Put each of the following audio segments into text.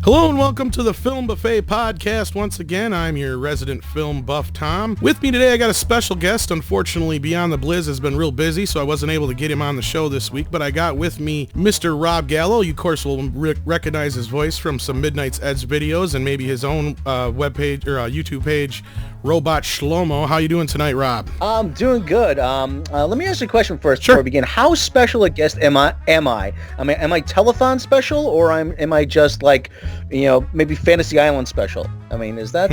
Hello and welcome to the Film Buffet podcast. Once again, I'm your resident film buff, Tom. With me today, I got a special guest. Unfortunately, Beyond the Blizz has been real busy, so I wasn't able to get him on the show this week, but I got with me Mr. Robb Gallo. You, of course, will recognize his voice from some Midnight's Edge videos and maybe his own webpage or YouTube page, Robot Shlomo. How you doing tonight, Rob? I'm doing good. Let me ask you a question first Sure. before we begin. How special a guest am I? I mean, am I telethon special, or am I just like, maybe Fantasy Island special? I mean, is that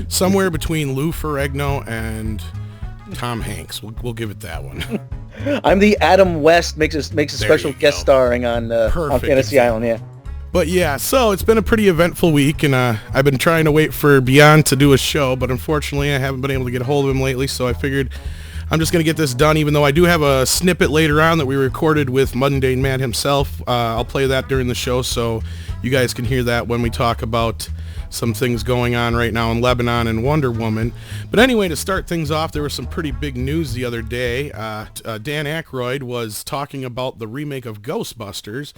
somewhere between Lou Ferrigno and Tom Hanks? We'll give it that one. I'm the Adam West makes a special guest starring on Fantasy Island. Yeah. But yeah, so it's been a pretty eventful week, and I've been trying to wait for Beyond to do a show, but unfortunately I haven't been able to get a hold of him lately, so I figured I'm just going to get this done, even though I do have a snippet later on that we recorded with Mundane Matt himself. I'll play that during the show, so you guys can hear that when we talk about some things going on right now in Lebanon and Wonder Woman. But anyway, to start things off, there was some pretty big news the other day. Dan Aykroyd was talking about the remake of Ghostbusters.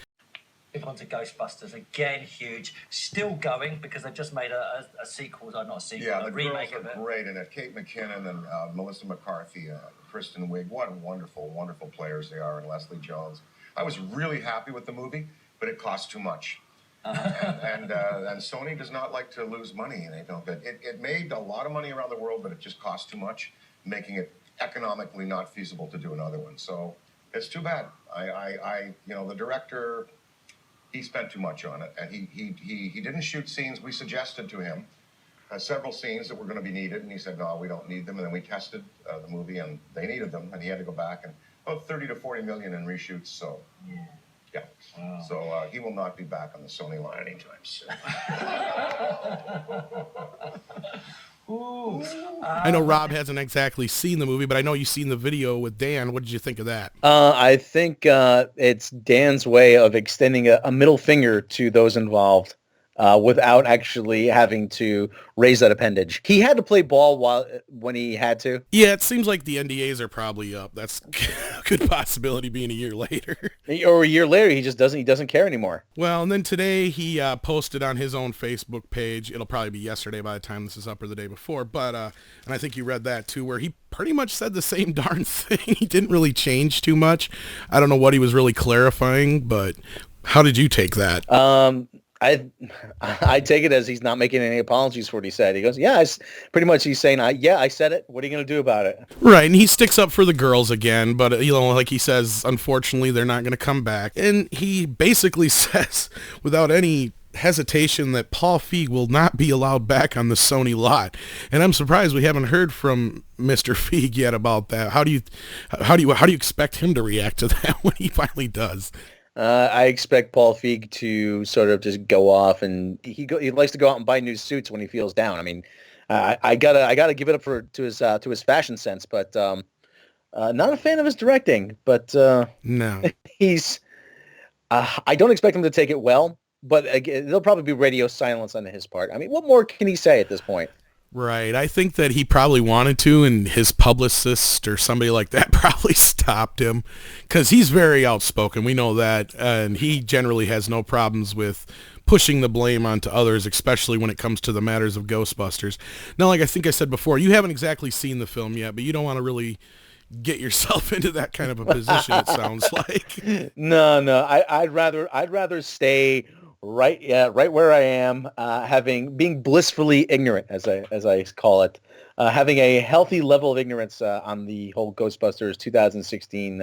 Big on to Ghostbusters again, huge, still going because they've just made a sequel, not a sequel, yeah, a remake of it. Yeah, the girls are great in it. Kate McKinnon and Melissa McCarthy, Kristen Wiig, what wonderful, wonderful players they are, and Leslie Jones. I was really happy with the movie, but it cost too much. And Sony does not like to lose money, and they don't. It made a lot of money around the world, but it just cost too much, making it economically not feasible to do another one. So it's too bad. The director, he spent too much on it, and he didn't shoot scenes we suggested to him. Several scenes that were going to be needed, and he said, no, we don't need them. And then we tested the movie, and they needed them, and he had to go back, and about 30 to 40 million in reshoots. So, yeah. Wow. So he will not be back on the Sony line anytime soon. I know Rob hasn't exactly seen the movie, but I know you've seen the video with Dan. What did you think of that? I think it's Dan's way of extending a middle finger to those involved without actually having to raise that appendage. He had to play ball when he had to. Yeah, it seems like the NDAs are probably up. That's a good possibility being a year later. Or a year later, he doesn't care anymore. Well, and then today he posted on his own Facebook page. It'll probably be yesterday by the time this is up or the day before. But, and I think you read that too, where he pretty much said the same darn thing. He didn't really change too much. I don't know what he was really clarifying, but how did you take that? I take it as he's not making any apologies for what he said. He goes, yeah, pretty much he's saying, I said it. What are you going to do about it? Right, and he sticks up for the girls again, but, like he says, unfortunately, they're not going to come back. And he basically says, without any hesitation, that Paul Feig will not be allowed back on the Sony lot. And I'm surprised we haven't heard from Mr. Feig yet about that. How do you expect him to react to that when he finally does? I expect Paul Feig to sort of just go off, and he likes to go out and buy new suits when he feels down. I mean, I gotta give it up to his fashion sense, but not a fan of his directing. But no, he's. I don't expect him to take it well, but again, there'll probably be radio silence on his part. I mean, what more can he say at this point? Right. I think that he probably wanted to, and his publicist or somebody like that probably stopped him because he's very outspoken. We know that. And he generally has no problems with pushing the blame onto others, especially when it comes to the matters of Ghostbusters. Now, like I think I said before, you haven't exactly seen the film yet, but you don't want to really get yourself into that kind of a position, it sounds like. No. I'd rather stay right where I am, being blissfully ignorant, as I call it, having a healthy level of ignorance on the whole Ghostbusters 2016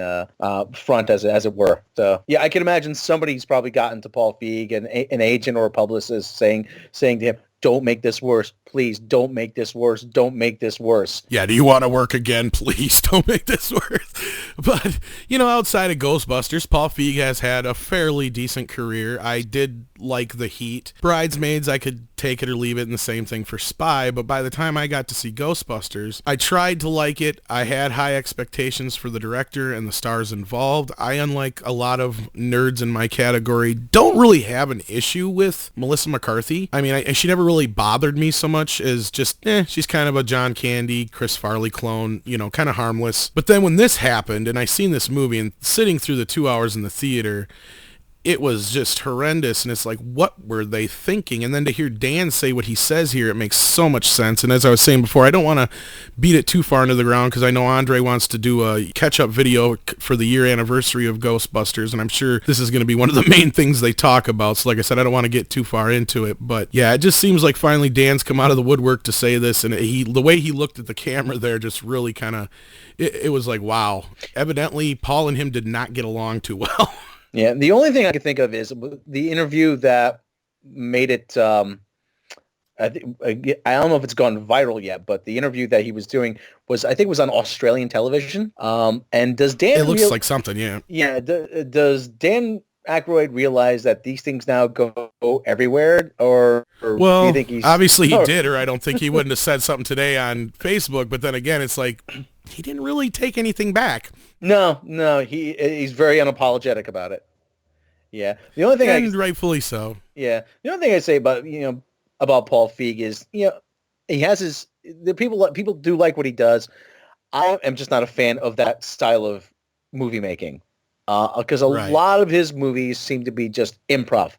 front, as it were. So yeah, I can imagine somebody's probably gotten to Paul Feig, an agent or a publicist, saying to him, don't make this worse. Please don't make this worse. Don't make this worse. Yeah, do you want to work again? Please don't make this worse. But, outside of Ghostbusters, Paul Feig has had a fairly decent career. I did like The Heat. Bridesmaids, I could take it or leave it, and the same thing for Spy, but by the time I got to see Ghostbusters, I tried to like it. I had high expectations for the director and the stars involved. I, unlike a lot of nerds in my category, don't really have an issue with Melissa McCarthy. I mean, she never really bothered me so much as just, she's kind of a John Candy, Chris Farley clone, kind of harmless. But then when this happened, and I seen this movie, and sitting through the 2 hours in the theater, it was just horrendous, and it's like, what were they thinking? And then to hear Dan say what he says here, it makes so much sense. And as I was saying before, I don't want to beat it too far into the ground, because I know Andre wants to do a catch-up video for the year anniversary of Ghostbusters, and I'm sure this is going to be one of the main things they talk about. So like I said, I don't want to get too far into it, but yeah, it just seems like finally Dan's come out of the woodwork to say this, and the way he looked at the camera there just really kind of, it was like, wow. Evidently, Paul and him did not get along too well. Yeah, the only thing I can think of is the interview that made it. I don't know if it's gone viral yet, but the interview that he was doing was, I think, it was on Australian television. And does Dan? It looks like something, yeah. Yeah. Does Dan Aykroyd realize that these things now go everywhere, or well, do you think he's obviously he did, or I don't think he wouldn't have said something today on Facebook. But then again, it's like he didn't really take anything back. No, he's very unapologetic about it. Yeah, the only thing, and rightfully so. Yeah, the only thing I say about about Paul Feig is he has people do like what he does. I am just not a fan of that style of movie making, because a lot of his movies seem to be just improv.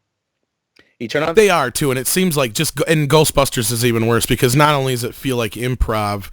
They are too, and it seems like and Ghostbusters is even worse, because not only does it feel like improv,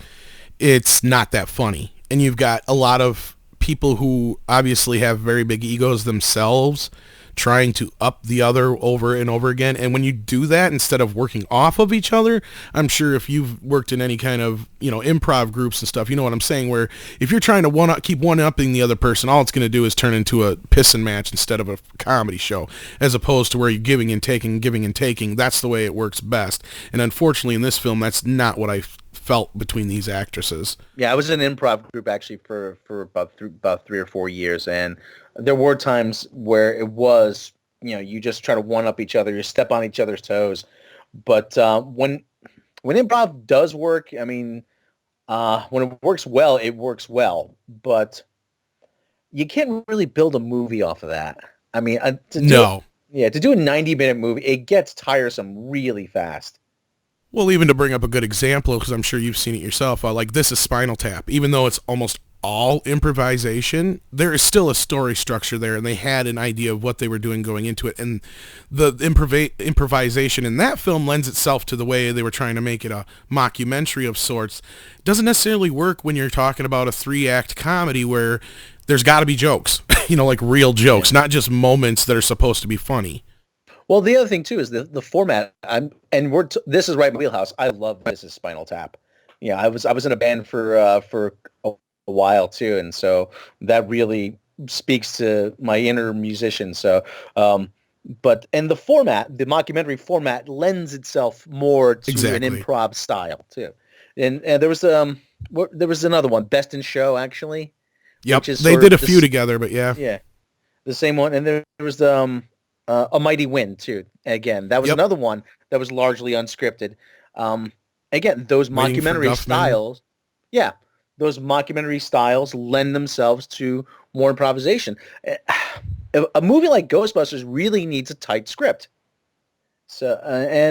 it's not that funny, and you've got a lot of people who obviously have very big egos themselves trying to up the other over and over again. And when you do that instead of working off of each other, I'm sure if you've worked in any kind of, improv groups and stuff, you know what I'm saying, where if you're trying to keep one-upping the other person, all it's going to do is turn into a pissing match instead of a comedy show, as opposed to where you're giving and taking. That's the way it works best. And unfortunately in this film, that's not what I felt between these actresses. Yeah, I was in an improv group actually for about 3 or 4 years, and there were times where it was, you just try to one up each other, you step on each other's toes. But when improv does work, I mean, when it works well, it works well. But you can't really build a movie off of that. I mean, to do a 90-minute movie, it gets tiresome really fast. Well, even to bring up a good example, because I'm sure you've seen it yourself, like this is Spinal Tap. Even though it's almost all improvisation, there is still a story structure there, and they had an idea of what they were doing going into it. And the improvisation in that film lends itself to the way they were trying to make it a mockumentary of sorts. It doesn't necessarily work when you're talking about a 3-act comedy where there's got to be jokes, like real jokes, not just moments that are supposed to be funny. Well, the other thing too is the format. This is right in my wheelhouse. I love This Is Spinal Tap. Yeah, I was in a band for a while too, and so that really speaks to my inner musician. So, but the format, the mockumentary format, lends itself more to an improv style too. And there was another one, Best in Show, actually. Yep, they did a few together, but yeah, the same one. And there was A Mighty Wind too. Again, that was another one that was largely unscripted. Again, those mockumentary styles, those mockumentary styles lend themselves to more improvisation. A movie like Ghostbusters really needs a tight script. So I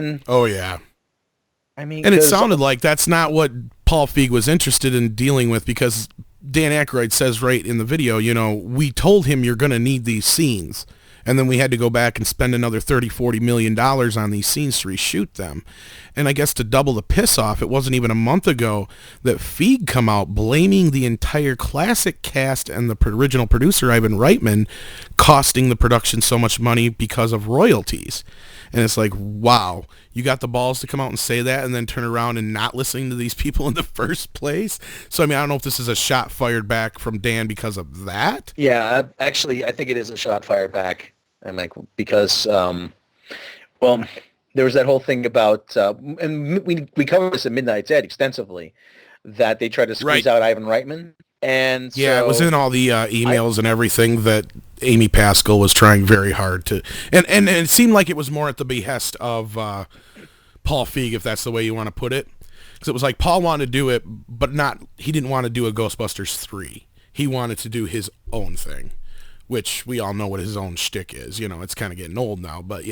mean, and it sounded like that's not what Paul Feig was interested in dealing with, because Dan Aykroyd says right in the video, we told him you're going to need these scenes. And then we had to go back and spend another $30-40 million on these scenes to reshoot them. And I guess to double the piss off, it wasn't even a month ago that Feig come out blaming the entire classic cast and the original producer, Ivan Reitman, costing the production so much money because of royalties. And it's like, wow, you got the balls to come out and say that and then turn around and not listening to these people in the first place? So, I mean, I don't know if this is a shot fired back from Dan because of that. Yeah, actually, I think it is a shot fired back. I'm like, because, there was that whole thing about, and we covered this at Midnight's Ed extensively, that they tried to squeeze out Ivan Reitman. And it was in all the emails and everything that Amy Pascal was trying very hard to, and it seemed like it was more at the behest of Paul Feig, if that's the way you want to put it, because it was like Paul wanted to do it, but he didn't want to do a Ghostbusters 3. He wanted to do his own thing, which we all know what his own shtick is. It's kind of getting old now, but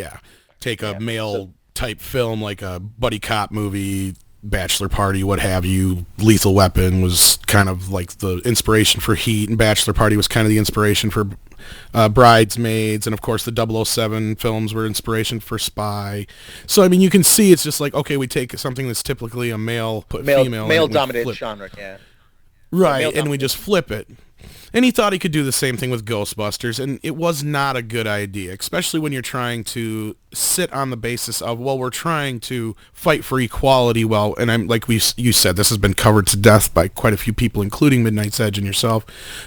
take a male type film like a buddy cop movie, Bachelor Party, what have you. Lethal Weapon was kind of like the inspiration for Heat, and Bachelor Party was kind of the inspiration for Bridesmaids, and of course the 007 films were inspiration for Spy. So I mean, you can see it's just like, okay, we take something that's typically a male, put female, male-dominated genre, yeah. Right, and we just flip it. And he thought he could do the same thing with Ghostbusters, and it was not a good idea, especially when you're trying to sit on the basis of, well, we're trying to fight for equality. Well, and I'm like you said, this has been covered to death by quite a few people, including Midnight's Edge and yourself,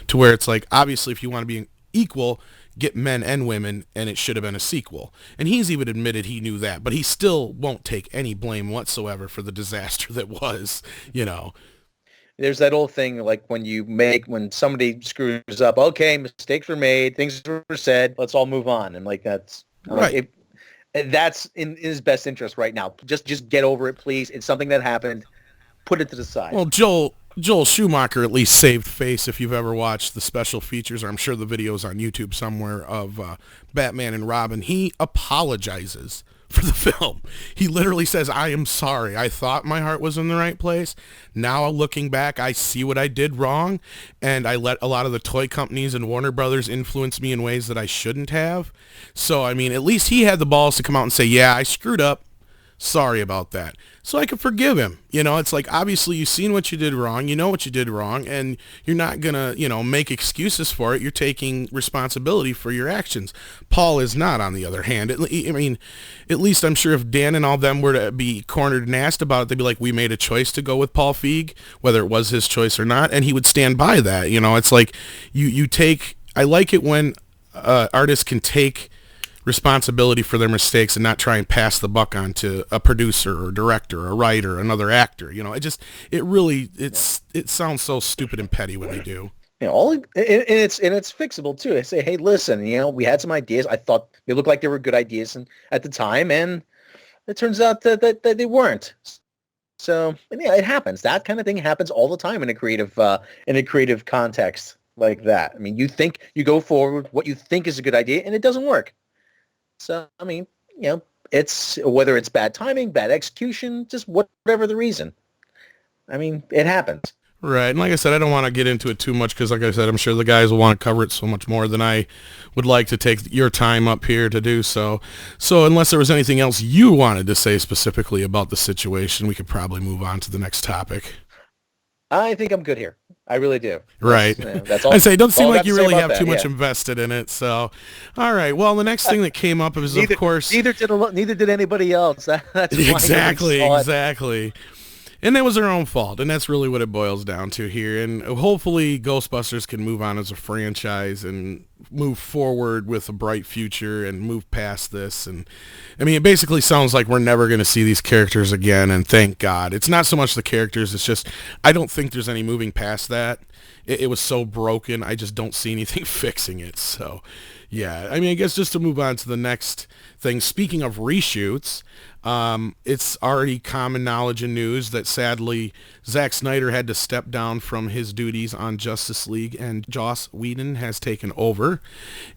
to where it's like, obviously, if you want to be equal, get men and women, and it should have been a sequel. And he's even admitted he knew that, but he still won't take any blame whatsoever for the disaster that was, you know. There's that old thing, like when somebody screws up, okay, mistakes were made, things were said, let's all move on. And like, that's right. That's in his best interest right now. Just get over it, please. It's something that happened. Put it to the side. Well, Joel Schumacher at least saved face. If you've ever watched the special features, or I'm sure the video's on YouTube somewhere, of Batman and Robin, he apologizes for the film. He literally says, I am sorry. I thought my heart was in the right place. Now looking back, I see what I did wrong, and I let a lot of the toy companies and Warner Brothers influence me in ways that I shouldn't have. So, I mean, at least he had the balls to come out and say, yeah, I screwed up. Sorry about that. So I could forgive him. You know, it's like, obviously you've seen what you did wrong. You know what you did wrong, and you're not going to, make excuses for it. You're taking responsibility for your actions. Paul is not, on the other hand. I mean, at least I'm sure if Dan and all them were to be cornered and asked about it, they'd be like, we made a choice to go with Paul Feig, whether it was his choice or not, and he would stand by that. You know, it's like you take, I like it when artists can take responsibility for their mistakes and not try and pass the buck on to a producer or director or writer or another actor. You know, it sounds so stupid and petty when they do. You know, it's fixable too. I say, hey, listen, we had some ideas. I thought they looked like they were good ideas at the time, and it turns out that they weren't. So yeah, it happens. That kind of thing happens all the time in a creative context like that. I mean, you go forward what you think is a good idea, and it doesn't work. So, I mean, it's whether it's bad timing, bad execution, just whatever the reason. I mean, it happens. Right. And like I said, I don't want to get into it too much because, like I said, I'm sure the guys will want to cover it so much more than I would like to take your time up here to do so. So unless there was anything else you wanted to say specifically about the situation, we could probably move on to the next topic. I think I'm good here. I really do. Right. That's all. I say, it doesn't seem like you really have too much invested in it. So, all right. Well, the next thing that came up is, of course, neither did anybody else. That's exactly. And that was their own fault, and that's really what it boils down to here. And hopefully Ghostbusters can move on as a franchise and move forward with a bright future and move past this. And I mean, it basically sounds like we're never going to see these characters again, and thank God. It's not so much the characters, it's just I don't think there's any moving past that. It was so broken, I just don't see anything fixing it. So, yeah. I mean, I guess just to move on to the next thing, speaking of reshoots, it's already common knowledge and news that sadly Zack Snyder had to step down from his duties on Justice League, and Joss Whedon has taken over.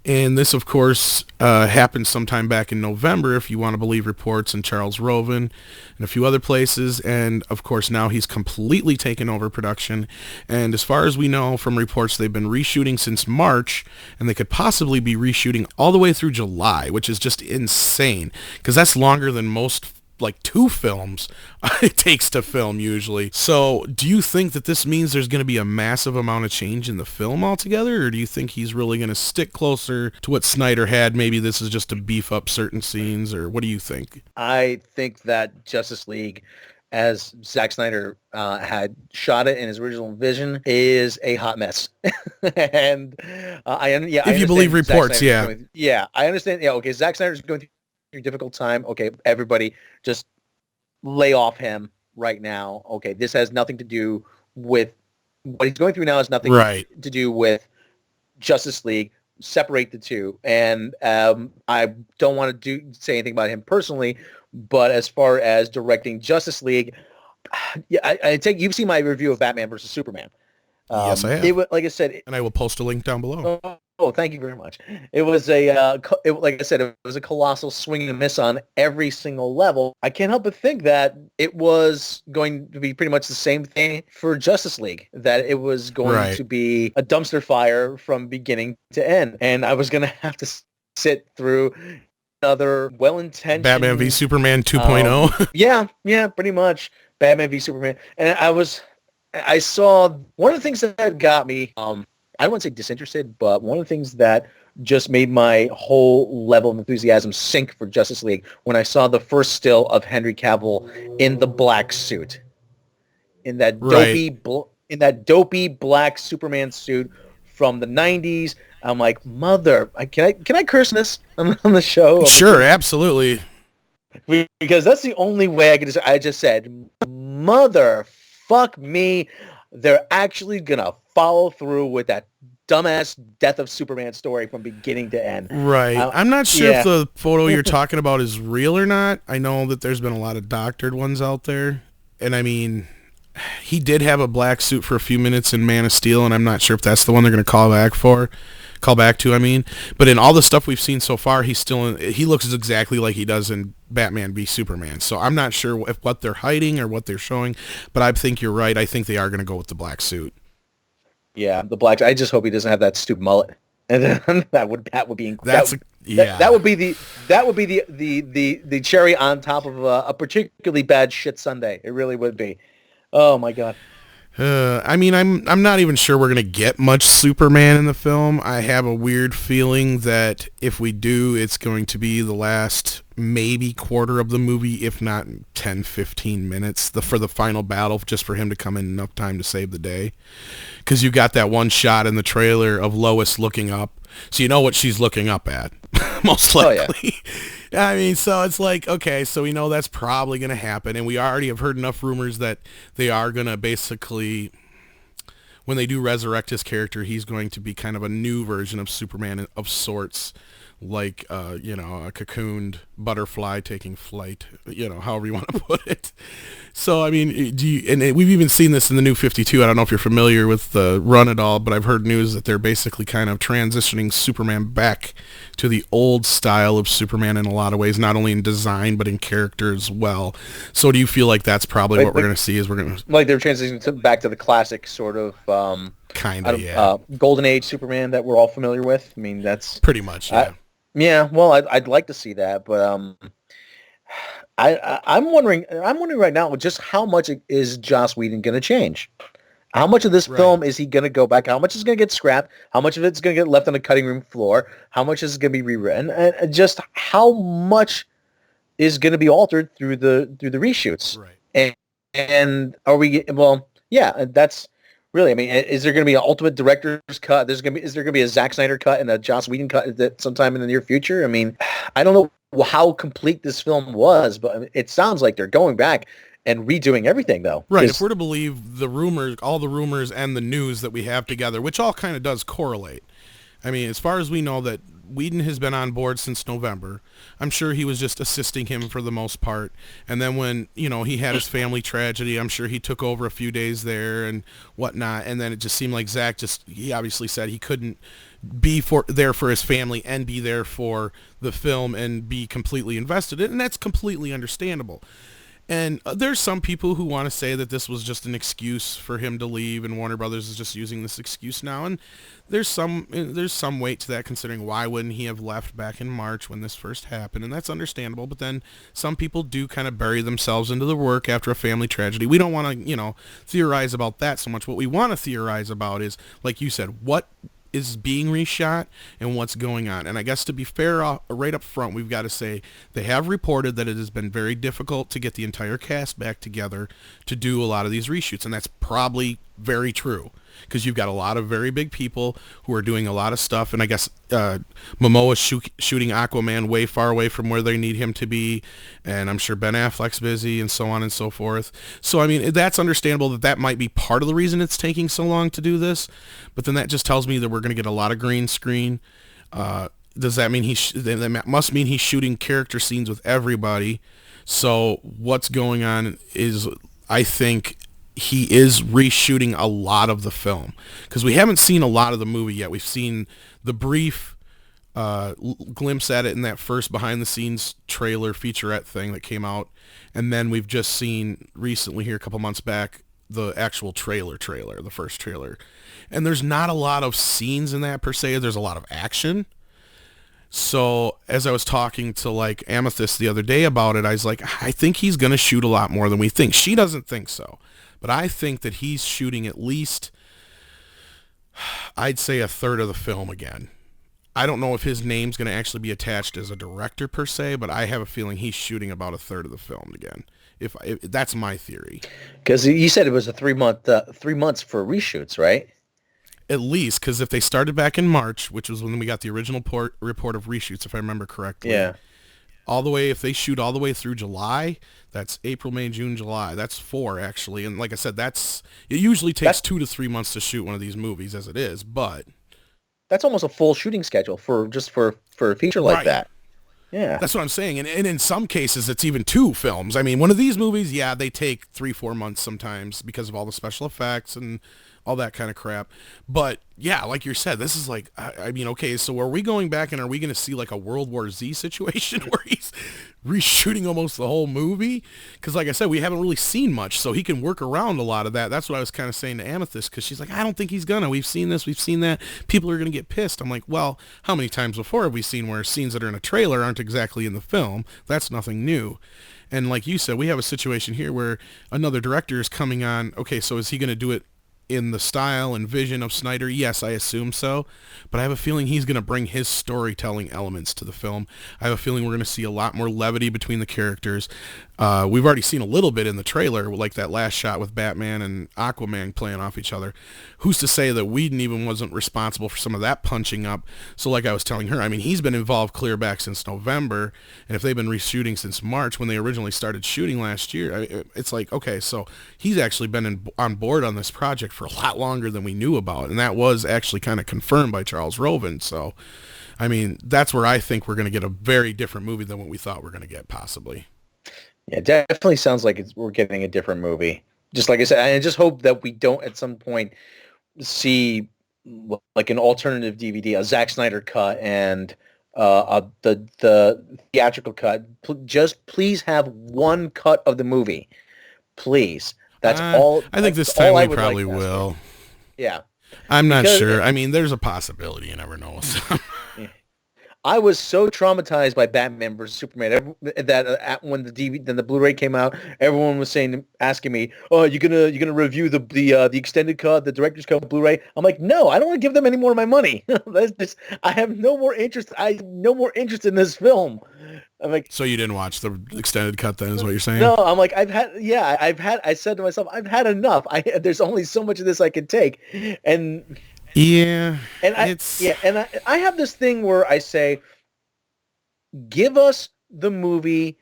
And this, of course, happened sometime back in November, if you want to believe reports, in Charles Roven and a few other places. And of course, now he's completely taken over production. And as far as we know from reports, they've been reshooting since March, and they could possibly be reshooting all the way through July, which is just insane because that's longer than most, like 2 films it takes to film usually. So do you think that this means there's going to be a massive amount of change in the film altogether, or do you think he's really going to stick closer to what Snyder had? Maybe this is just to beef up certain scenes, or what do you think? I think that Justice League, as Zack Snyder had shot it in his original vision, is a hot mess. And if you believe reports, I understand. Yeah, okay, Zack Snyder's going through a difficult time. Okay, everybody just lay off him right now. Okay, this has nothing to do with what he's going through now. Has nothing to do with Justice League. Separate the two. And I don't want to say anything about him personally, but as far as directing Justice League, I take you've seen my review of Batman versus Superman. Yes, I have. Like I said, and I will post a link down below. thank you very much. It was like I said, it was a colossal swing and a miss on every single level. I can't help but think that it was going to be pretty much the same thing for Justice League, that it was going to be a dumpster fire from beginning to end. And I was going to have to sit through another well-intentioned Batman v Superman 2.0. Yeah, pretty much. Batman v Superman. And I saw one of the things that got me, I don't want to say disinterested, but one of the things that just made my whole level of enthusiasm sink for Justice League when I saw the first still of Henry Cavill in the black suit, in that dopey black Superman suit from the 90s. I'm like, can I curse this on the show? Sure, absolutely. Because that's the only way I just said, mother fuck me. They're actually going to follow through with that dumbass Death of Superman story from beginning to end. Right. I'm not sure if the photo you're talking about is real or not. I know that there's been a lot of doctored ones out there. And I mean, he did have a black suit for a few minutes in Man of Steel, and I'm not sure if that's the one they're going to call back to. But in all the stuff we've seen so far, he looks exactly like he does in Batman v Superman. So I'm not sure if what they're hiding or what they're showing, but I think you're right. I think they are going to go with the black suit. Yeah, the black. I just hope he doesn't have that stupid mullet, and then that would be incredible. That would be the cherry on top of a particularly bad shit Sunday. It really would be. Oh my god. I mean, I'm not even sure we're gonna get much Superman in the film. I have a weird feeling that if we do, it's going to be the last maybe quarter of the movie, if not 10, 15 minutes for the final battle, just for him to come in enough time to save the day. Because you got that one shot in the trailer of Lois looking up, so you know what she's looking up at, most likely. Oh, yeah. I mean, so it's like, okay, so we know that's probably going to happen, and we already have heard enough rumors that they are going to basically, when they do resurrect his character, he's going to be kind of a new version of Superman of sorts, like, a cocooned butterfly taking flight, however you want to put it. So, I mean, we've even seen this in the New 52. I don't know if you're familiar with the run at all, but I've heard news that they're basically kind of transitioning Superman back to the old style of Superman in a lot of ways, not only in design, but in character as well. So do you feel like that's probably what we're going to see? Like they're transitioning back to the classic sort of Golden Age Superman that we're all familiar with? I mean, that's... Pretty much, yeah. I'd like to see that, but I'm wondering right now just how much is Joss Whedon going to change? How much of this film is he going to go back? How much is going to get scrapped? How much of it's going to get left on the cutting room floor? How much is going to be rewritten? And just how much is going to be altered through the reshoots? Right. And are we? Well, yeah, that's really. I mean, is there going to be an ultimate director's cut? Is there going to be a Zack Snyder cut and a Joss Whedon cut that sometime in the near future? I mean, I don't know how complete this film was, but it sounds like they're going back and redoing everything, though. Right. If we're to believe the rumors, all the rumors and the news that we have together, which all kind of does correlate. I mean, as far as we know, that Whedon has been on board since November. I'm sure he was just assisting him for the most part. And then when, he had his family tragedy, I'm sure he took over a few days there and whatnot. And then it just seemed like Zach he obviously said he couldn't be there for his family and be there for the film and be completely invested in it. And that's completely understandable. And there's some people who want to say that this was just an excuse for him to leave, and Warner Brothers is just using this excuse now. And there's some weight to that, considering why wouldn't he have left back in March when this first happened? And that's understandable. But then some people do kind of bury themselves into the work after a family tragedy. We don't want to, theorize about that so much. What we want to theorize about is, like you said, what is being reshot and what's going on. And I guess to be fair, right up front, we've got to say they have reported that it has been very difficult to get the entire cast back together to do a lot of these reshoots. And that's probably very true, because you've got a lot of very big people who are doing a lot of stuff. And I guess Momoa's shooting Aquaman way far away from where they need him to be. And I'm sure Ben Affleck's busy and so on and so forth. So, I mean, that's understandable that might be part of the reason it's taking so long to do this. But then that just tells me that we're going to get a lot of green screen. Does that mean that must mean he's shooting character scenes with everybody? So what's going on is, I think, he is reshooting a lot of the film, because we haven't seen a lot of the movie yet. We've seen the brief glimpse at it in that first behind the scenes trailer featurette thing that came out, and then we've just seen recently here a couple months back the actual trailer, the first trailer. And there's not a lot of scenes in that per se. There's a lot of action. So as I was talking to like Amethyst the other day about it, I was like, I think he's going to shoot a lot more than we think. She doesn't think so, but I think that he's shooting at least, I'd say, a third of the film again. I don't know if his name's going to actually be attached as a director per se, but I have a feeling he's shooting about a third of the film again. If that's my theory. Because you said it was a 3 months for reshoots, right? At least, because if they started back in March, which was when we got the original report of reshoots, if I remember correctly. Yeah. All the way, if they shoot all the way through July, that's April, May, June, July. That's 4, actually. And like I said, it usually takes 2 to 3 months to shoot one of these movies as it is, but... That's almost a full shooting schedule for a feature like that. Yeah. That's what I'm saying. And in some cases, it's even 2 films. I mean, one of these movies, yeah, they take 3-4 months sometimes because of all the special effects and all that kind of crap. But yeah, like you said, this is like, I mean, okay, so are we going back and are we going to see like a World War Z situation where he's reshooting almost the whole movie? Because like I said, we haven't really seen much, so he can work around a lot of that. That's what I was kind of saying to Amethyst, because she's like, I don't think he's gonna. We've seen this, we've seen that. People are going to get pissed. I'm like, well, how many times before have we seen where scenes that are in a trailer aren't exactly in the film? That's nothing new. And like you said, we have a situation here where another director is coming on. Okay, so is he going to do it in the style and vision of Snyder? Yes, I assume so. But I have a feeling he's going to bring his storytelling elements to the film. I have a feeling we're going to see a lot more levity between the characters. We've already seen a little bit in the trailer, like that last shot with Batman and Aquaman playing off each other. Who's to say that Whedon even wasn't responsible for some of that punching up? So like I was telling her, I mean, he's been involved clear back since November, and if they've been reshooting since March when they originally started shooting last year, it's like, okay, so he's actually been on board on this project for a lot longer than we knew about, and that was actually kind of confirmed by Charles Roven. So, I mean, that's where I think we're going to get a very different movie than what we thought we're going to get, possibly. Yeah, definitely sounds like we're getting a different movie. Just like I said, I just hope that we don't at some point see like an alternative DVD, a Zack Snyder cut, and the theatrical cut. Just please have one cut of the movie, please. That's all. I think this time we probably will. Yeah, I'm not sure. I mean, there's a possibility. You never know. I was so traumatized by Batman vs Superman that when the DVD, then the Blu-ray came out, everyone was asking me, "Oh, you're gonna review the extended cut, the director's cut Blu-ray?" I'm like, "No, I don't want to give them any more of my money. I have no more interest. I have no more interest in this film." I'm like, so you didn't watch the extended cut, then, is what you're saying? No, I'm like, I said to myself, I've had enough. There's only so much of this I can take, and. Yeah, and I have this thing where I say, give us the movie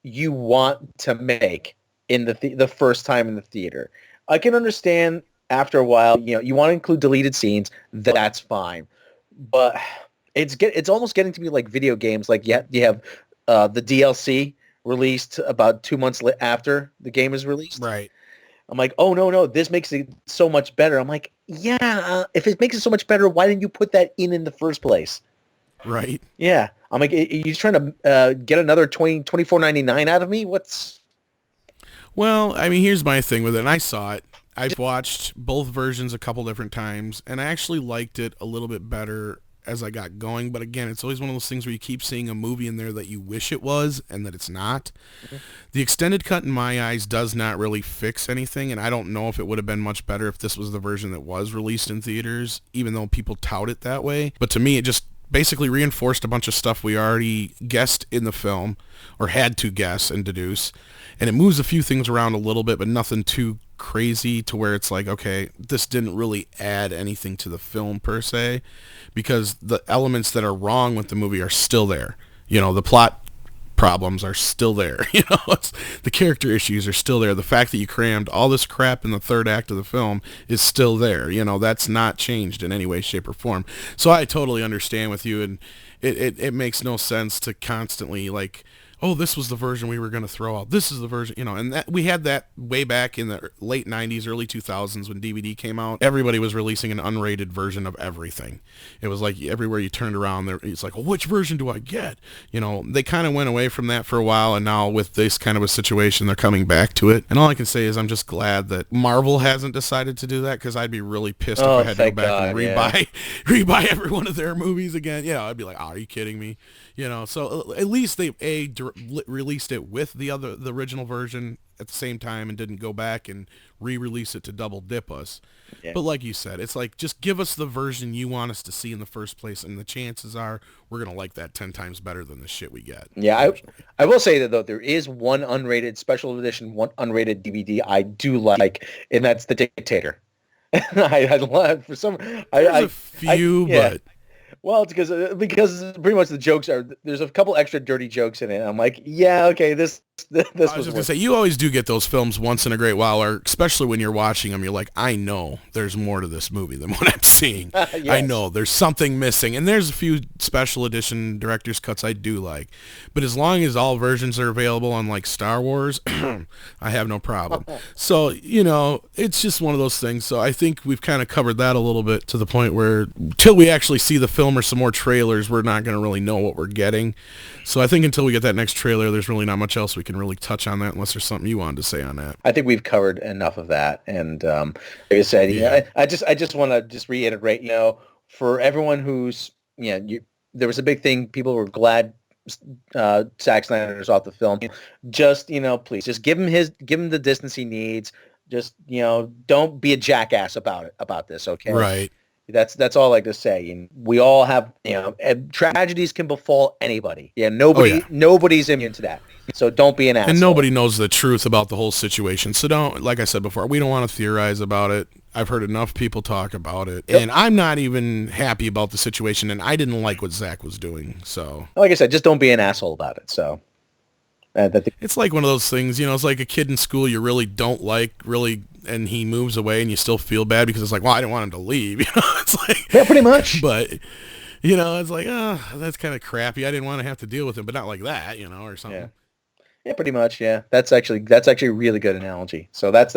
you want to make in the first time in the theater. I can understand after a while, you want to include deleted scenes. That's fine, but it's almost getting to be like video games. Like you have the DLC released about 2 months after the game is released. Right. I'm like, oh, no, this makes it so much better. I'm like, yeah, if it makes it so much better, why didn't you put that in the first place? Right. Yeah. I'm like, are you trying to get another $24.99 out of me? Well, I mean, here's my thing with it, and I saw it. I've watched both versions a couple different times, and I actually liked it a little bit better as I got going. But again, it's always one of those things where you keep seeing a movie in there that you wish it was and that it's not. Mm-hmm. The extended cut in my eyes does not really fix anything, and I don't know if it would have been much better if this was the version that was released in theaters, even though people tout it that way. But to me, it just basically reinforced a bunch of stuff we already guessed in the film, or had to guess and deduce, and it moves a few things around a little bit, but nothing too crazy to where it's like, okay, this didn't really add anything to the film per se, because the elements that are wrong with the movie are still there. The plot problems are still there. The character issues are still there. The fact that you crammed all this crap in the third act of the film is still there. That's not changed in any way, shape, or form. So I totally understand with you, and it makes no sense to constantly like, oh, this was the version we were going to throw out. This is the version, and that we had that way back in the late 90s, early 2000s when DVD came out. Everybody was releasing an unrated version of everything. It was like everywhere you turned around, it's like, well, which version do I get? They kind of went away from that for a while, and now with this kind of a situation, they're coming back to it. And all I can say is I'm just glad that Marvel hasn't decided to do that, because I'd be really pissed if I had to go back and rebuy every one of their movies again. I'd be like, oh, are you kidding me? So at least they released it with the original version at the same time and didn't go back and re-release it to double dip us. Yeah. But like you said, it's like, just give us the version you want us to see in the first place, and the chances are we're going to like that 10 times better than the shit we get. Yeah, I will say that, though, there is one unrated special edition, one unrated DVD I do like, and that's The Dictator. I love, for some... There's a few, but... Well, it's because pretty much the jokes there's a couple extra dirty jokes in it. I'm like, yeah, okay, this I was just gonna say, you always do get those films once in a great while, or especially when you're watching them, you're like, I know there's more to this movie than what I'm seeing. Yes. I know there's something missing, and there's a few special edition director's cuts I do like, but as long as all versions are available on like Star Wars, I have no problem. So it's just one of those things. So I think we've kind of covered that a little bit, to the point where till we actually see the film or some more trailers, we're not going to really know what we're getting. So I think until we get that next trailer, there's really not much else we can really touch on that, unless there's something you wanted to say on that. I think we've covered enough of that. And like I said, I just want to just reiterate, for everyone who's, there was a big thing. People were glad Zack Snyder's off the film. Just, please, just give him the distance he needs. Just, don't be a jackass about this. Okay. Right. That's all I like to say. We all have, tragedies can befall anybody. Yeah, nobody's immune to that. So don't be an asshole. And nobody knows the truth about the whole situation. So don't, like I said before, we don't want to theorize about it. I've heard enough people talk about it. Yep. And I'm not even happy about the situation, and I didn't like what Zach was doing. So, like I said, just don't be an asshole about it. So. It's like one of those things, it's like a kid in school you really don't like, and he moves away and you still feel bad because it's like, well, I didn't want him to leave. It's like, yeah, pretty much. But, it's like, that's kind of crappy. I didn't want to have to deal with him, but not like that, or something. Yeah, pretty much. Yeah, that's actually a really good analogy. So that's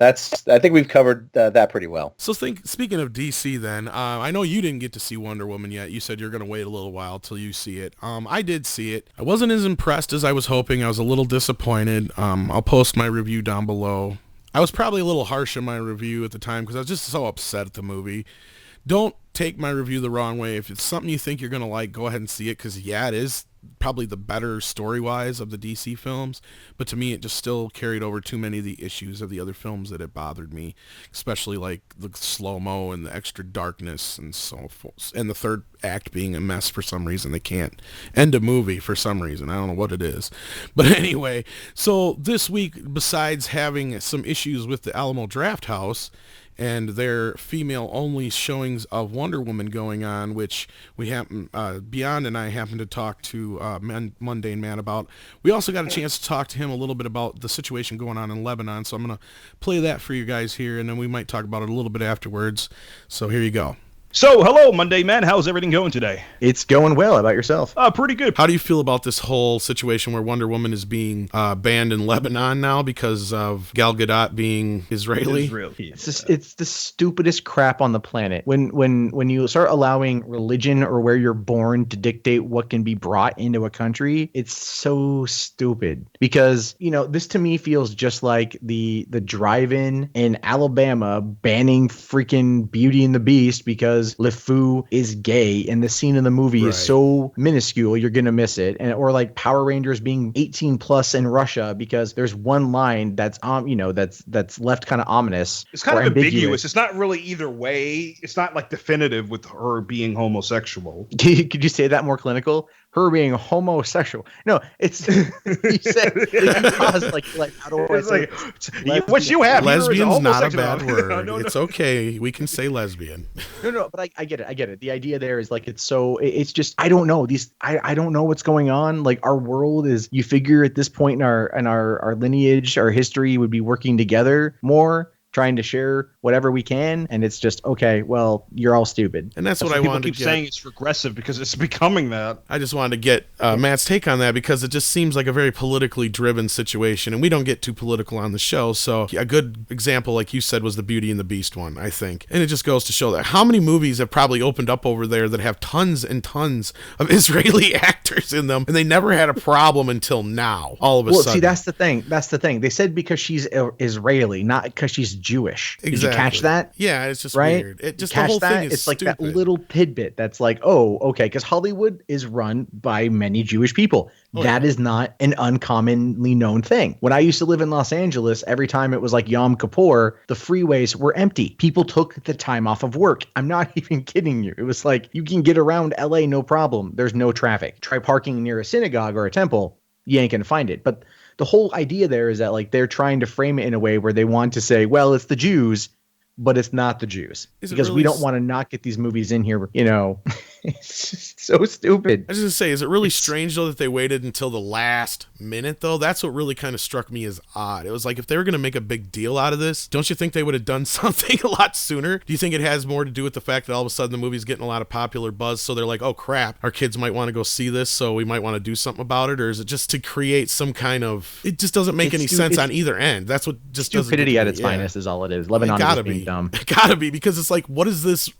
I think we've covered that pretty well. So speaking of DC then, I know you didn't get to see Wonder Woman yet. You said you're going to wait a little while till you see it. I did see it. I wasn't as impressed as I was hoping. I was a little disappointed. I'll post my review down below. I was probably a little harsh in my review at the time because I was just so upset at the movie. Don't take my review the wrong way. If it's something you think you're going to like, go ahead and see it, because it is probably the better story-wise of the DC films, but to me it just still carried over too many of the issues of the other films that it bothered me, especially like the slow-mo and the extra darkness and so forth, and the third act being a mess for some reason. They can't end a movie for some reason. I don't know what it is. But anyway, so this week, besides having some issues with the Alamo Drafthouse and their female-only showings of Wonder Woman going on, which we happen, Beyond and I happened to talk to Mundane Matt about. We also got a chance to talk to him a little bit about the situation going on in Lebanon, so I'm going to play that for you guys here, and then we might talk about it a little bit afterwards. So here you go. So, hello, Mundane Matt. How's everything going today? It's going well. How about yourself? Pretty good. How do you feel about this whole situation where Wonder Woman is being banned in Lebanon now because of Gal Gadot being Israeli? It's the stupidest crap on the planet. When you start allowing religion or where you're born to dictate what can be brought into a country, it's so stupid. Because, this to me feels just like the drive-in in Alabama banning freaking Beauty and the Beast because LeFou is gay and the scene in the movie is so minuscule you're gonna miss it. Or like Power Rangers being 18 plus in Russia because there's one line that's that's left kind of ominous. It's kind of ambiguous. It's not really either way. It's not like definitive with her being homosexual. Could you say that more clinical? Her being homosexual. No, it's you said like how do I say what you have. Lesbian's not a bad word. No. It's okay. We can say lesbian. No, but I get it. The idea there is like it's just I don't know. I don't know what's going on. Like our world is, you figure at this point in our lineage, our history would be working together more, trying to share whatever we can, and it's just okay. Well, you're all stupid, and that's what I people wanted keep to get. saying it's regressive because it's becoming that. I just wanted to get Matt's take on that because it just seems like a very politically driven situation, and we don't get too political on the show. So a good example, like you said, was the Beauty and the Beast one, I think, and it just goes to show that how many movies have probably opened up over there that have tons and tons of Israeli actors in them, and they never had a problem until now. All of a sudden. See, that's the thing. That's the thing. They said because she's Israeli, not because she's Jewish. Exactly. Did you catch that? Yeah, it's just right? weird. It just catch the whole that? thing is it's like stupid. that little tidbit that's like, oh, okay, because Hollywood is run by many Jewish people. That is not an uncommonly known thing. When I used to live in Los Angeles, every time it was like Yom Kippur, the freeways were empty. People took the time off of work. I'm not even kidding you. It was like, you can get around LA, no problem. There's no traffic. Try parking near a synagogue or a temple. You ain't going to find it. But the whole idea there is that like they're trying to frame it in a way where they want to say, well, it's the Jews, but it's not the Jews. Because we don't want to not get these movies in here, you know. It's just so stupid. I was just say, is it really strange though that they waited until the last minute though? That's what really kind of struck me as odd. It was like, if they were going to make a big deal out of this, don't you think they would have done something a lot sooner? Do you think it has more to do with the fact that all of a sudden the movie's getting a lot of popular buzz, so they're like, oh crap, our kids might want to go see this, so we might want to do something about it? Or is it just to create some kind of, it just doesn't make any sense on either end. That's what just stupidity at its finest is all it is. Lebanon is being dumb. It gotta be, because it's like, what does this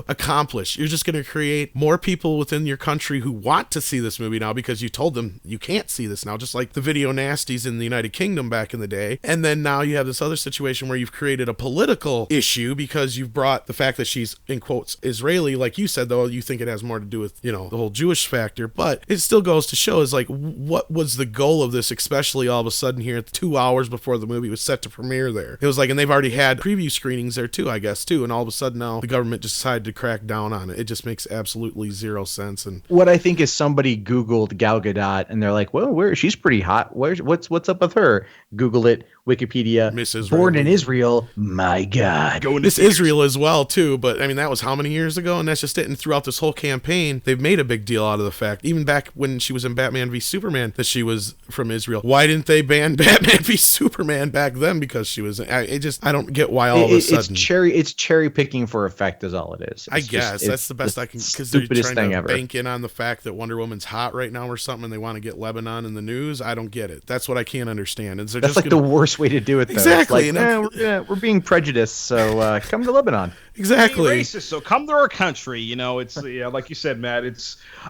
accomplish? You're just going to create more people within your country who want to see this movie now because you told them you can't see this now, just like the video nasties in the United Kingdom back in the day. And then now you have this other situation where you've created a political issue because you've brought the fact that she's, in quotes, Israeli. Like you said, though, you think it has more to do with, you know, the whole Jewish factor, but it still goes to show is like, what was the goal of this, especially all of a sudden here 2 hours before the movie was set to premiere there? It was like, and they've already had preview screenings there too, I guess, too, and all of a sudden now the government just decided to crack down on it. It just makes absolutely zero sense. And what I think is somebody Googled Gal Gadot and they're like, well, she's pretty hot. What's up with her? Google it. Wikipedia. Miss Israel. Born in Israel. My God. Miss Israel as well too, but I mean that was how many years ago, and that's just it. And throughout this whole campaign, they've made a big deal out of the fact, even back when she was in Batman v Superman, that she was from Israel. Why didn't they ban Batman v Superman back then? Because she was. I don't get why all of a sudden. It's cherry picking for effect is all it is. I guess that's the best I can, because they're trying to bank in on the fact that Wonder Woman's hot right now or something, and they want to get Lebanon in the news. I don't get it. That's what I can't understand. And that's like the worst way to do it, though. Exactly. Like, we're being prejudiced, so come to Lebanon. Exactly. Being racist, so come to our country. You know, it's like you said, Matt.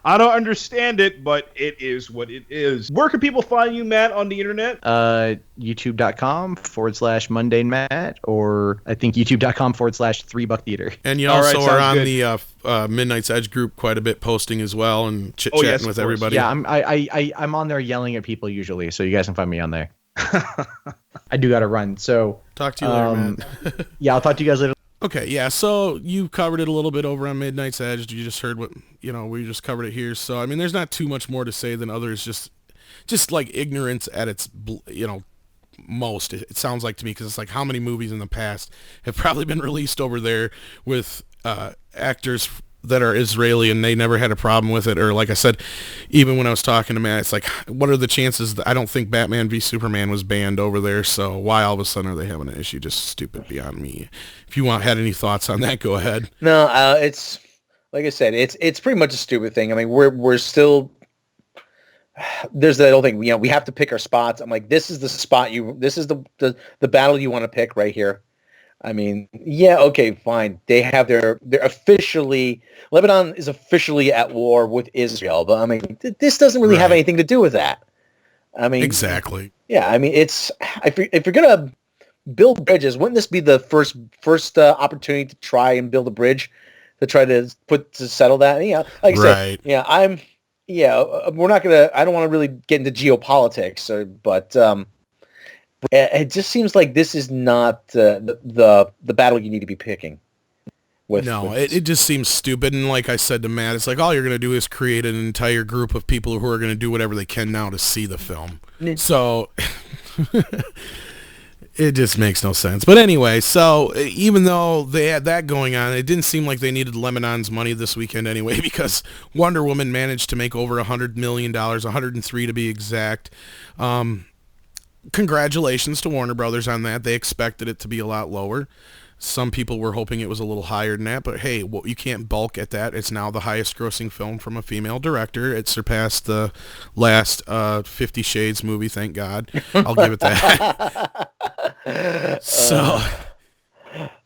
I don't understand it, but it is what it is. Where can people find you, Matt, on the internet? YouTube.com/Mundane Matt, or I think YouTube.com/3Buck Theater. And you also are on the Midnight's Edge group quite a bit, posting as well and chit-chatting with everybody. Yeah, I'm on there yelling at people usually, so you guys can find me on there. I do got to run, so talk to you later, Matt. Yeah, I'll talk to you guys later. Okay, yeah, so you covered it a little bit over on Midnight's Edge. You just heard what, we just covered it here. So, I mean, there's not too much more to say than others, just like ignorance at its, most, it sounds like to me, because it's like how many movies in the past have probably been released over there with actors that are Israeli and they never had a problem with it. Or like I said, even when I was talking to Matt, it's like, what are the chances that I don't think Batman v Superman was banned over there, so why all of a sudden are they having an issue? Just stupid beyond me. If you had any thoughts on that, go ahead. No, it's like I said, it's pretty much a stupid thing. I mean, we're still, there's that old thing, we have to pick our spots. I'm like, this is the spot this is the battle you want to pick right here. I mean, yeah, okay, fine. They're officially, Lebanon is officially at war with Israel, but I mean, this doesn't really have anything to do with that. I mean, exactly. Yeah, I mean, if you're gonna build bridges, wouldn't this be the first opportunity to try and build a bridge to try to settle that? Yeah, like I said, we're not gonna. I don't want to really get into geopolitics, but. It just seems like this is not the battle you need to be picking. It just seems stupid. And like I said to Matt, it's like all you're going to do is create an entire group of people who are going to do whatever they can now to see the film. So it just makes no sense. But anyway, so even though they had that going on, it didn't seem like they needed Lebanon's money this weekend anyway, because Wonder Woman managed to make over $100 million, 103 to be exact. Congratulations to Warner Brothers on that. They expected it to be a lot lower. Some people were hoping it was a little higher than that, but hey, well, you can't balk at that. It's now the highest grossing film from a female director. It surpassed the last 50 Shades movie, thank God. I'll give it that. So...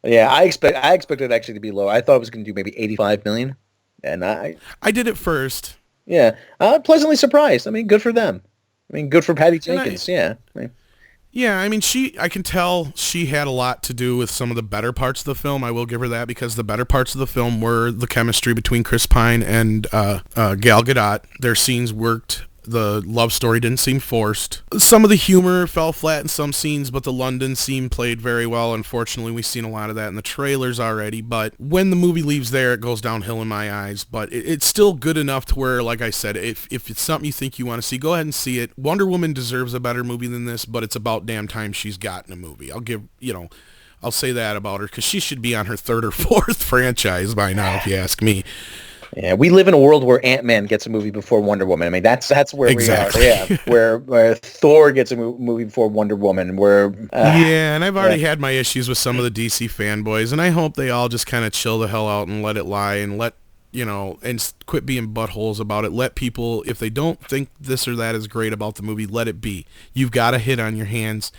yeah, I expected it actually to be low. I thought it was going to do maybe 85 million, and I did it first. Yeah, pleasantly surprised. I mean, good for them. I mean, good for Patty Jenkins. Yeah, I mean, I can tell she had a lot to do with some of the better parts of the film. I will give her that, because the better parts of the film were the chemistry between Chris Pine and Gal Gadot. Their scenes worked. The love story didn't seem forced. Some of the humor fell flat in some scenes, but the London scene played very well. Unfortunately, we've seen a lot of that in the trailers already, but when the movie leaves there, it goes downhill in my eyes. But it's still good enough to where, like I said, if it's something you think you want to see, go ahead and see it. Wonder Woman deserves a better movie than this, but it's about damn time she's gotten a movie. I'll say that about her, because she should be on her third or fourth franchise by now, if you ask me. Yeah, we live in a world where Ant-Man gets a movie before Wonder Woman. I mean, that's where exactly. we are. Yeah, where Thor gets a movie before Wonder Woman. Yeah, and I've already had my issues with some of the DC fanboys, and I hope they all just kind of chill the hell out and let it lie, and and quit being buttholes about it. Let people, if they don't think this or that is great about the movie, let it be. You've got a hit on your hands.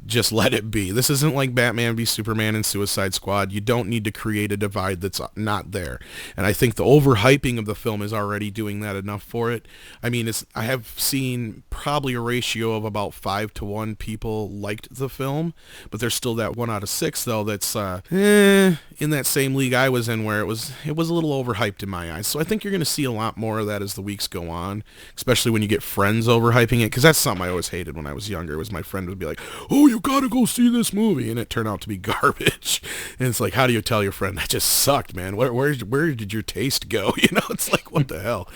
Just let it be. This isn't like Batman v Superman and Suicide Squad. You don't need to create a divide that's not there. And I think the overhyping of the film is already doing that enough for it. I mean, I have seen probably a ratio of about 5-1 people liked the film, but there's still that 1 out of 6 though that's in that same league I was in, where it was a little overhyped in my eyes. So I think you're going to see a lot more of that as the weeks go on, especially when you get friends overhyping it, because that's something I always hated when I was younger. Was my friend would be like, "Oh, you gotta go see this movie," and it turned out to be garbage. And it's like, how do you tell your friend that just sucked, man? Where did your taste go? It's like, what the hell?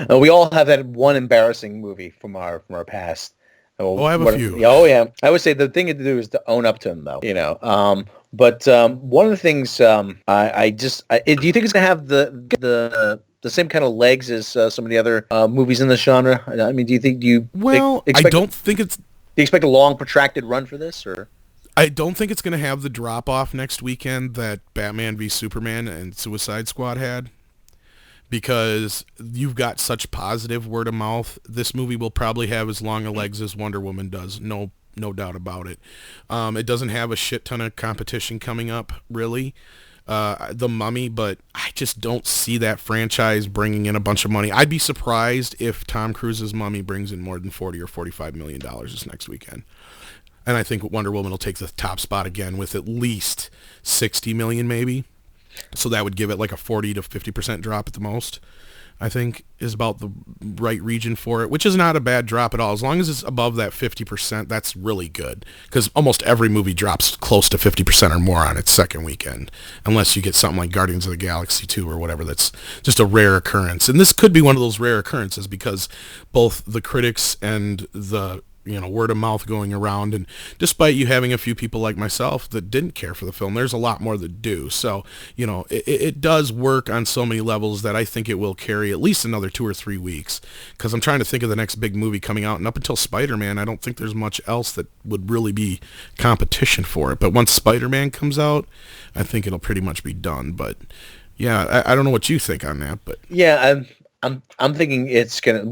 We all have that one embarrassing movie from our past. I have a few. Oh yeah, I would say the thing to do is to own up to them, though. But one of the things do you think it's gonna have the same kind of legs as some of the other movies in the genre? I mean, I don't think it's. Do you expect a long, protracted run for this, or? I don't think it's going to have the drop-off next weekend that Batman v Superman and Suicide Squad had, because you've got such positive word of mouth. This movie will probably have as long a legs as Wonder Woman does, no doubt about it. It doesn't have a shit ton of competition coming up, really. The Mummy, but I just don't see that franchise bringing in a bunch of money. I'd be surprised if Tom Cruise's Mummy brings in more than $40 or $45 million this next weekend. And I think Wonder Woman will take the top spot again with at least 60 million, maybe. So that would give it like a 40 to 50% drop at the most, I think, is about the right region for it, which is not a bad drop at all. As long as it's above that 50%, that's really good, because almost every movie drops close to 50% or more on its second weekend, unless you get something like Guardians of the Galaxy 2 or whatever. That's just a rare occurrence. And this could be one of those rare occurrences, because both the critics and the word of mouth going around, and despite you having a few people like myself that didn't care for the film, there's a lot more that do. So, it does work on so many levels that I think it will carry at least another 2 or 3 weeks, because I'm trying to think of the next big movie coming out, and up until Spider-Man, I don't think there's much else that would really be competition for it. But once Spider-Man comes out, I think it'll pretty much be done. But yeah, I don't know what you think on that, but yeah, I'm thinking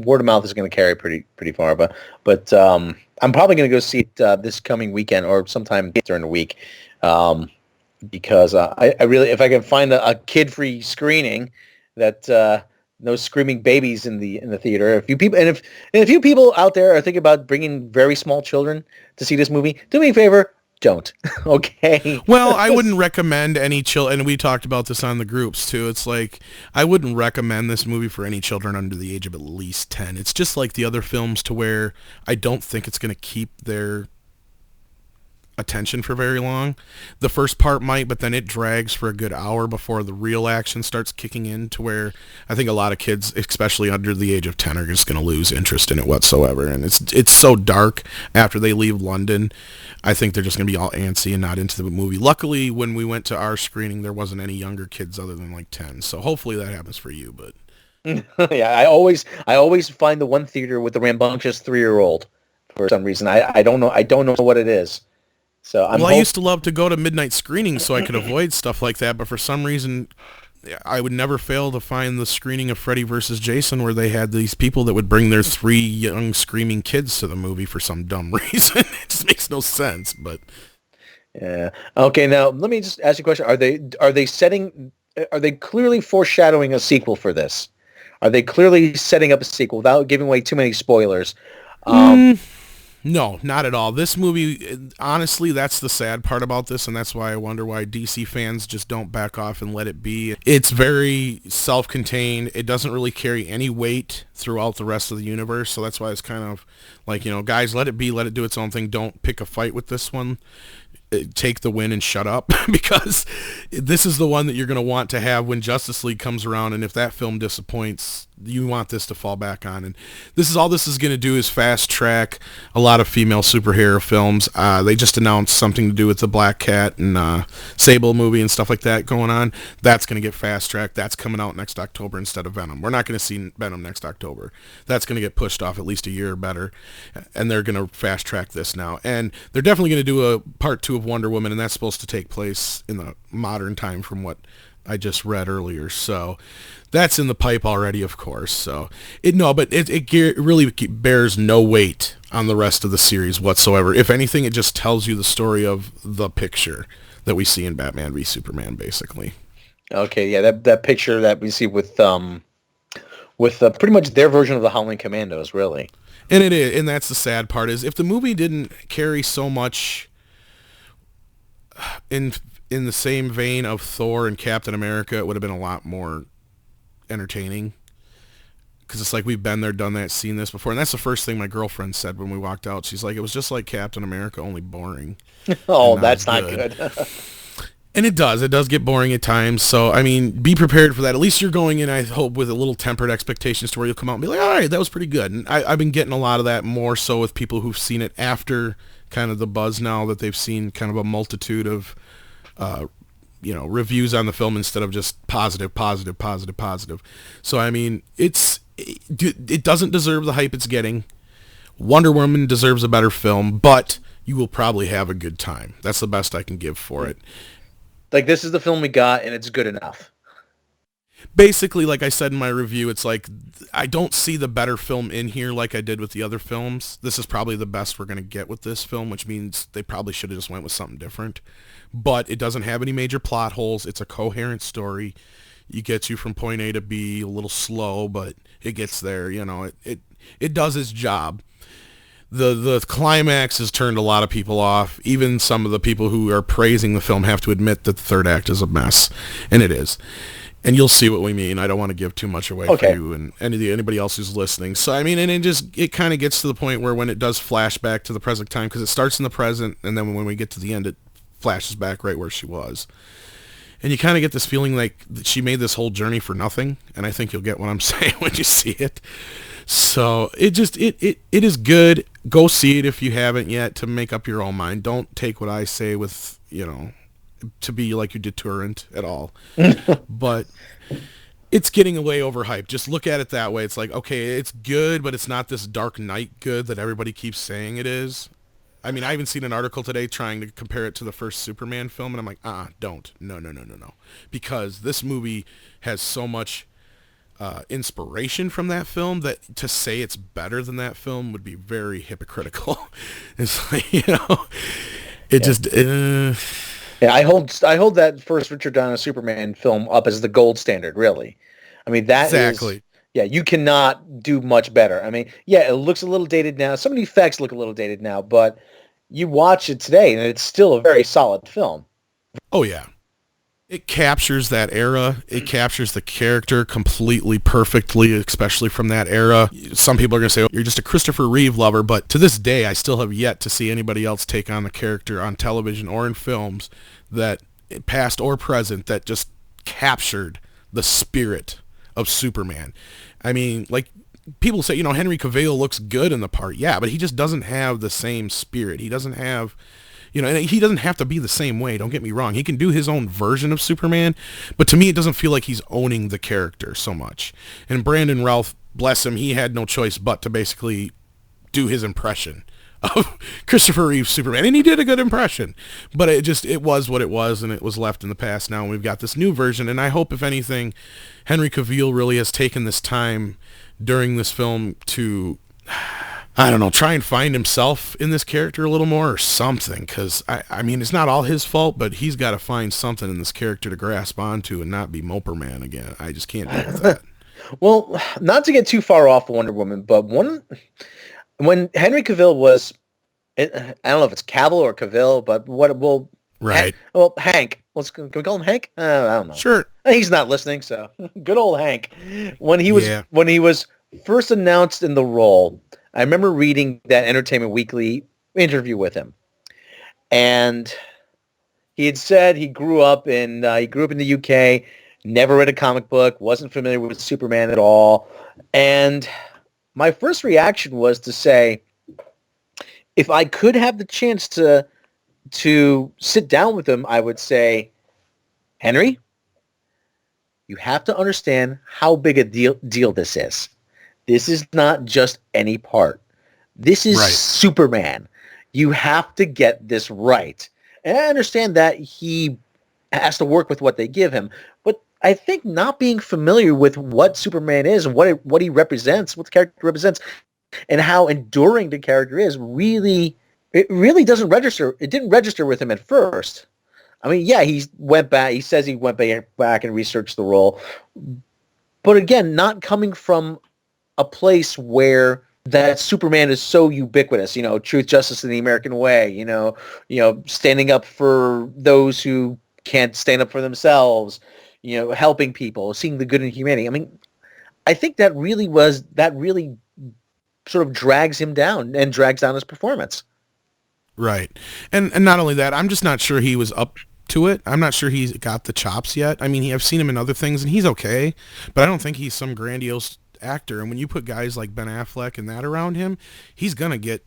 word of mouth is gonna carry pretty far, but I'm probably gonna go see it this coming weekend or sometime during the week, because I really, if I can find a kid-free screening that no screaming babies in the theater. If a few people out there are thinking about bringing very small children to see this movie, do me a favor. Don't. Okay. Well, I wouldn't recommend any and we talked about this on the groups too. It's like, I wouldn't recommend this movie for any children under the age of at least 10. It's just like the other films, to where I don't think it's going to keep their attention for very long. The first part might, but then it drags for a good hour before the real action starts kicking in, to where I think a lot of kids, especially under the age of 10, are just going to lose interest in it whatsoever. And it's so dark after they leave London. I think they're just going to be all antsy and not into the movie. Luckily, when we went to our screening, there wasn't any younger kids other than like 10. So hopefully that happens for you. But yeah, I always find the one theater with the rambunctious 3-year-old for some reason. I don't know what it is. So I used to love to go to midnight screenings so I could avoid stuff like that, but for some reason, I would never fail to find the screening of Freddy vs. Jason where they had these people that would bring their 3 young screaming kids to the movie for some dumb reason. It just makes no sense, but... Yeah. Okay, now let me just ask you a question. Are they clearly foreshadowing a sequel for this? Are they clearly setting up a sequel without giving away too many spoilers? No, not at all. This movie, honestly, that's the sad part about this, and that's why I wonder why DC fans just don't back off and let it be. It's very self-contained. It doesn't really carry any weight throughout the rest of the universe, so that's why it's kind of like, guys, let it be, let it do its own thing. Don't pick a fight with this one. Take the win and shut up, because this is the one that you're going to want to have when Justice League comes around, and if that film disappoints, you want this to fall back on. And this is going to do is fast track a lot of female superhero films. They just announced something to do with the Black Cat and Sable movie and stuff like that going on. That's going to get fast tracked. That's coming out next October instead of Venom. We're not going to see Venom next October. That's going to get pushed off at least a year or better, and they're going to fast track this now. And they're definitely going to do a part 2 of Wonder Woman, and that's supposed to take place in the modern time from what I just read earlier. So that's in the pipe already, of course. So it really bears no weight on the rest of the series whatsoever. If anything, it just tells you the story of the picture that we see in Batman v Superman, basically. Okay, yeah, that picture that we see with pretty much their version of the Howling Commandos, really. And it is, and that's the sad part, is if the movie didn't carry so much in the same vein of Thor and Captain America, it would have been a lot more entertaining, because it's like we've been there, done that, seen this before. And that's the first thing my girlfriend said when we walked out. She's like, it was just like Captain America, only boring. Oh, that's not good. And it does get boring at times. So I mean, be prepared for that. At least you're going in, I hope, with a little tempered expectations to where you'll come out and be like, all right, that was pretty good. And I've been getting a lot of that, more so with people who've seen it after kind of the buzz, now that they've seen kind of a multitude of reviews on the film instead of just positive. So I mean, it doesn't deserve the hype it's getting. Wonder Woman deserves a better film, but you will probably have a good time. That's the best I can give for it. Like, this is the film we got, and it's good enough. Basically, like I said in my review, it's like I don't see the better film in here like I did with the other films. This is probably the best we're going to get with this film, which means they probably should have just went with something different. But it doesn't have any major plot holes. It's a coherent story. It gets you from point A to B, a little slow, but it gets there. It does its job. The climax has turned a lot of people off. Even some of the people who are praising the film have to admit that the third act is a mess, and it is. And you'll see what we mean. I don't want to give too much away for you and anybody else who's listening. So, I mean, and it kind of gets to the point where when it does flash back to the present time, because it starts in the present, and then when we get to the end, it flashes back right where she was. And you kind of get this feeling like she made this whole journey for nothing, and I think you'll get what I'm saying when you see it. So, it is good. Go see it if you haven't yet, to make up your own mind. Don't take what I say with, to be like you deterrent at all. But it's getting way overhyped. Just look at it that way. It's like, okay, it's good, but it's not this Dark Knight good that everybody keeps saying it is. I mean, I even seen an article today trying to compare it to the first Superman film, and I'm like, don't. No. Because this movie has so much inspiration from that film that to say it's better than that film would be very hypocritical. It's like, Yeah, I hold that first Richard Donner Superman film up as the gold standard, really. I mean, that exactly. You cannot do much better. I mean, yeah, it looks a little dated now. Some of the effects look a little dated now, but you watch it today, and it's still a very solid film. Oh, yeah. It captures that era. It captures the character completely perfectly, especially from that era. Some people are going to say, oh, you're just a Christopher Reeve lover, but to this day, I still have yet to see anybody else take on the character on television or in films, that past or present, that just captured the spirit of Superman. I mean, like, people say, Henry Cavill looks good in the part. Yeah, but he just doesn't have the same spirit. He doesn't have... and he doesn't have to be the same way, don't get me wrong. He can do his own version of Superman, but to me it doesn't feel like he's owning the character so much. And Brandon Routh, bless him, he had no choice but to basically do his impression of Christopher Reeve's Superman, and he did a good impression, but it was what it was, and it was left in the past now, and we've got this new version, and I hope, if anything, Henry Cavill really has taken this time during this film to, I don't know, try and find himself in this character a little more or something, because, I mean, it's not all his fault, but he's got to find something in this character to grasp onto and not be Moper Man again. I just can't deal with that. Well, not to get too far off Wonder Woman, but when Henry Cavill was, I don't know if it's Cavill or Cavill, but Right. Hank. Can we call him Hank? I don't know. Sure. He's not listening, so good old Hank. When he was first announced in the role, I remember reading that Entertainment Weekly interview with him, and he had said he grew up in the UK. Never read a comic book, wasn't familiar with Superman at all. And my first reaction was to say, if I could have the chance to sit down with him, I would say, Henry, you have to understand how big a deal this is. This is not just any part. This is Superman. You have to get this right. And I understand that he has to work with what they give him, but I think not being familiar with what Superman is and what he represents, what the character represents, and how enduring the character is, really doesn't register. It didn't register with him at first. I mean, yeah, he went back. He says he went back and researched the role, but again, not coming from a place where that Superman is so ubiquitous. Truth, justice, and the American way. Standing up for those who can't stand up for themselves. Helping people, seeing the good in humanity. I mean, I think that really sort of drags him down and drags down his performance. Right. And not only that, I'm just not sure he was up to it. I'm not sure he's got the chops yet. I mean, I've seen him in other things, and he's okay, but I don't think he's some grandiose actor. And when you put guys like Ben Affleck and that around him, he's going to get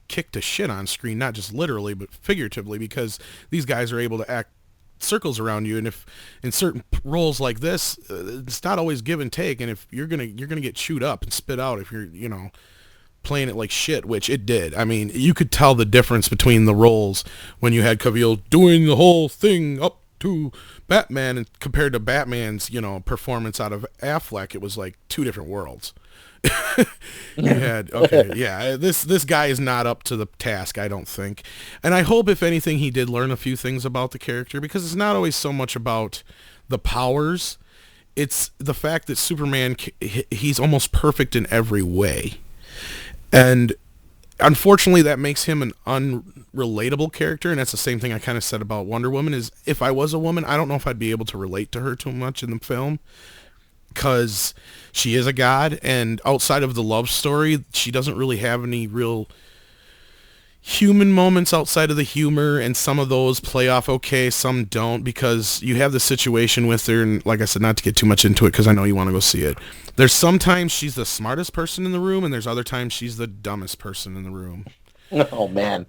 kicked to shit on screen, not just literally, but figuratively, because these guys are able to act circles around you, and if in certain roles like this, it's not always give and take, and if you're gonna get chewed up and spit out if you're playing it like shit, which it did. I mean, you could tell the difference between the roles when you had Cavill doing the whole thing up to Batman and compared to Batman's performance out of Affleck. It was like two different worlds. This guy is not up to the task, I don't think, and I hope, if anything, he did learn a few things about the character, because it's not always so much about the powers, it's the fact that Superman, he's almost perfect in every way, and unfortunately that makes him an unrelatable character. And that's the same thing I kind of said about Wonder Woman, is if I was a woman, I don't know if I'd be able to relate to her too much in the film, because she is a god, and outside of the love story, she doesn't really have any real human moments outside of the humor, and some of those play off okay, some don't, because you have the situation with her, and like I said, not to get too much into it because I know you want to go see it. There's sometimes she's the smartest person in the room, and there's other times she's the dumbest person in the room. Oh, man.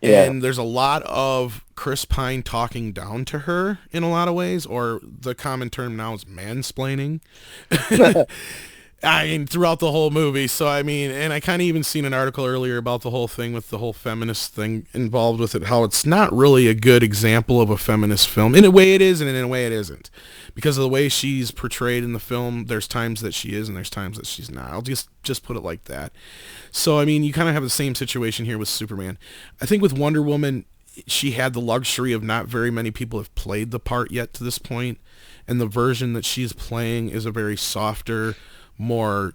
Yeah. And there's a lot of Chris Pine talking down to her in a lot of ways, or the common term now is mansplaining. I mean, throughout the whole movie. So, I mean, and I kind of even seen an article earlier about the whole thing with the whole feminist thing involved with it, how it's not really a good example of a feminist film. In a way it is, and in a way it isn't. Because of the way she's portrayed in the film, there's times that she is and there's times that she's not. I'll just put it like that. So, I mean, you kind of have the same situation here with Superman. I think with Wonder Woman, she had the luxury of not very many people have played the part yet to this point, and the version that she's playing is a very softer, more,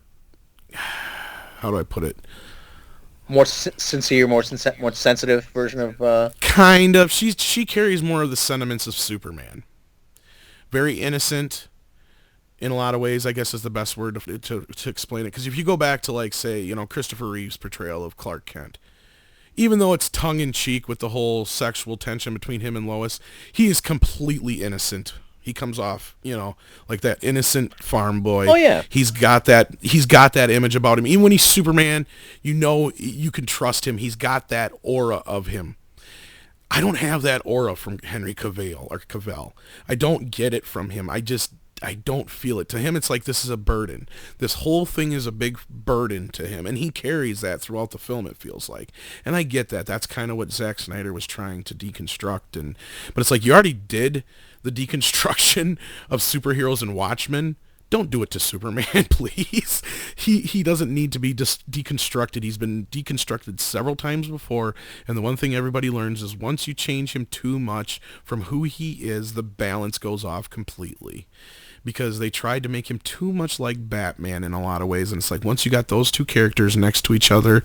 how do I put it? More sincere, more sensitive version of... Kind of. She carries more of the sentiments of Superman. Very innocent in a lot of ways, I guess is the best word to explain it. Because if you go back to, like, say, Christopher Reeve's portrayal of Clark Kent, even though it's tongue-in-cheek with the whole sexual tension between him and Lois, he is completely innocent. He comes off, like that innocent farm boy. Oh yeah. He's got that image about him. Even when he's Superman, you can trust him. He's got that aura of him. I don't have that aura from Henry Cavill. I don't get it from him. I don't feel it. To him, it's like this is a burden. This whole thing is a big burden to him, and he carries that throughout the film, it feels like. And I get that. That's kind of what Zack Snyder was trying to deconstruct. But it's like you already did the deconstruction of superheroes in Watchmen. Don't do it to Superman, please. He doesn't need to be deconstructed. He's been deconstructed several times before, and the one thing everybody learns is once you change him too much from who he is, the balance goes off completely. Because they tried to make him too much like Batman in a lot of ways, and it's like once you got those two characters next to each other,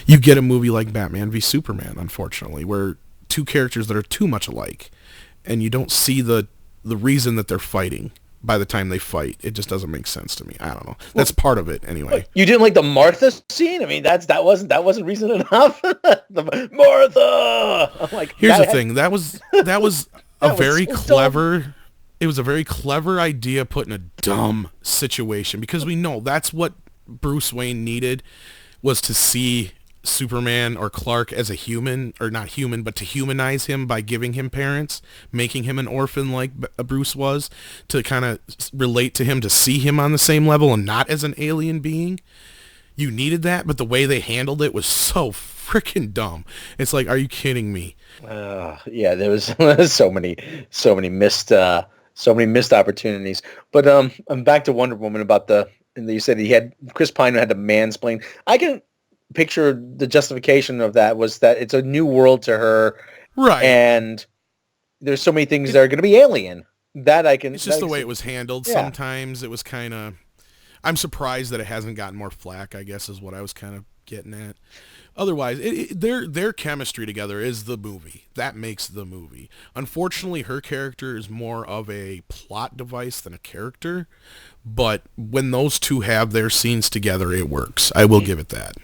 you get a movie like Batman v Superman, unfortunately, where two characters that are too much alike, and you don't see the reason that they're fighting. By the time they fight, it just doesn't make sense to me. I don't know. That's part of it anyway. You didn't like the Martha scene? I mean, that wasn't reason enough. Martha. I'm like, here's the thing. That was a very clever. Dumb. It was a very clever idea put in a dumb situation, because we know that's what Bruce Wayne needed, was to see Superman or Clark as a human, or not human, but to humanize him by giving him parents, making him an orphan like Bruce was, to kind of relate to him, to see him on the same level and not as an alien being. You needed that, but the way they handled it was so freaking dumb. It's like, are you kidding me? Yeah, there was so many missed opportunities. But I'm back to Wonder Woman and you said Chris Pine had to mansplain. I can picture the justification of that was that it's a new world to her, right? And there's so many things that are going to be alien that I can. It's just the way it was handled. Yeah. Sometimes it was kind of. I'm surprised that it hasn't gotten more flack, I guess, is what I was kind of getting at. Otherwise, their chemistry together is the movie. That makes the movie. Unfortunately, her character is more of a plot device than a character. But when those two have their scenes together, it works. I will give it that.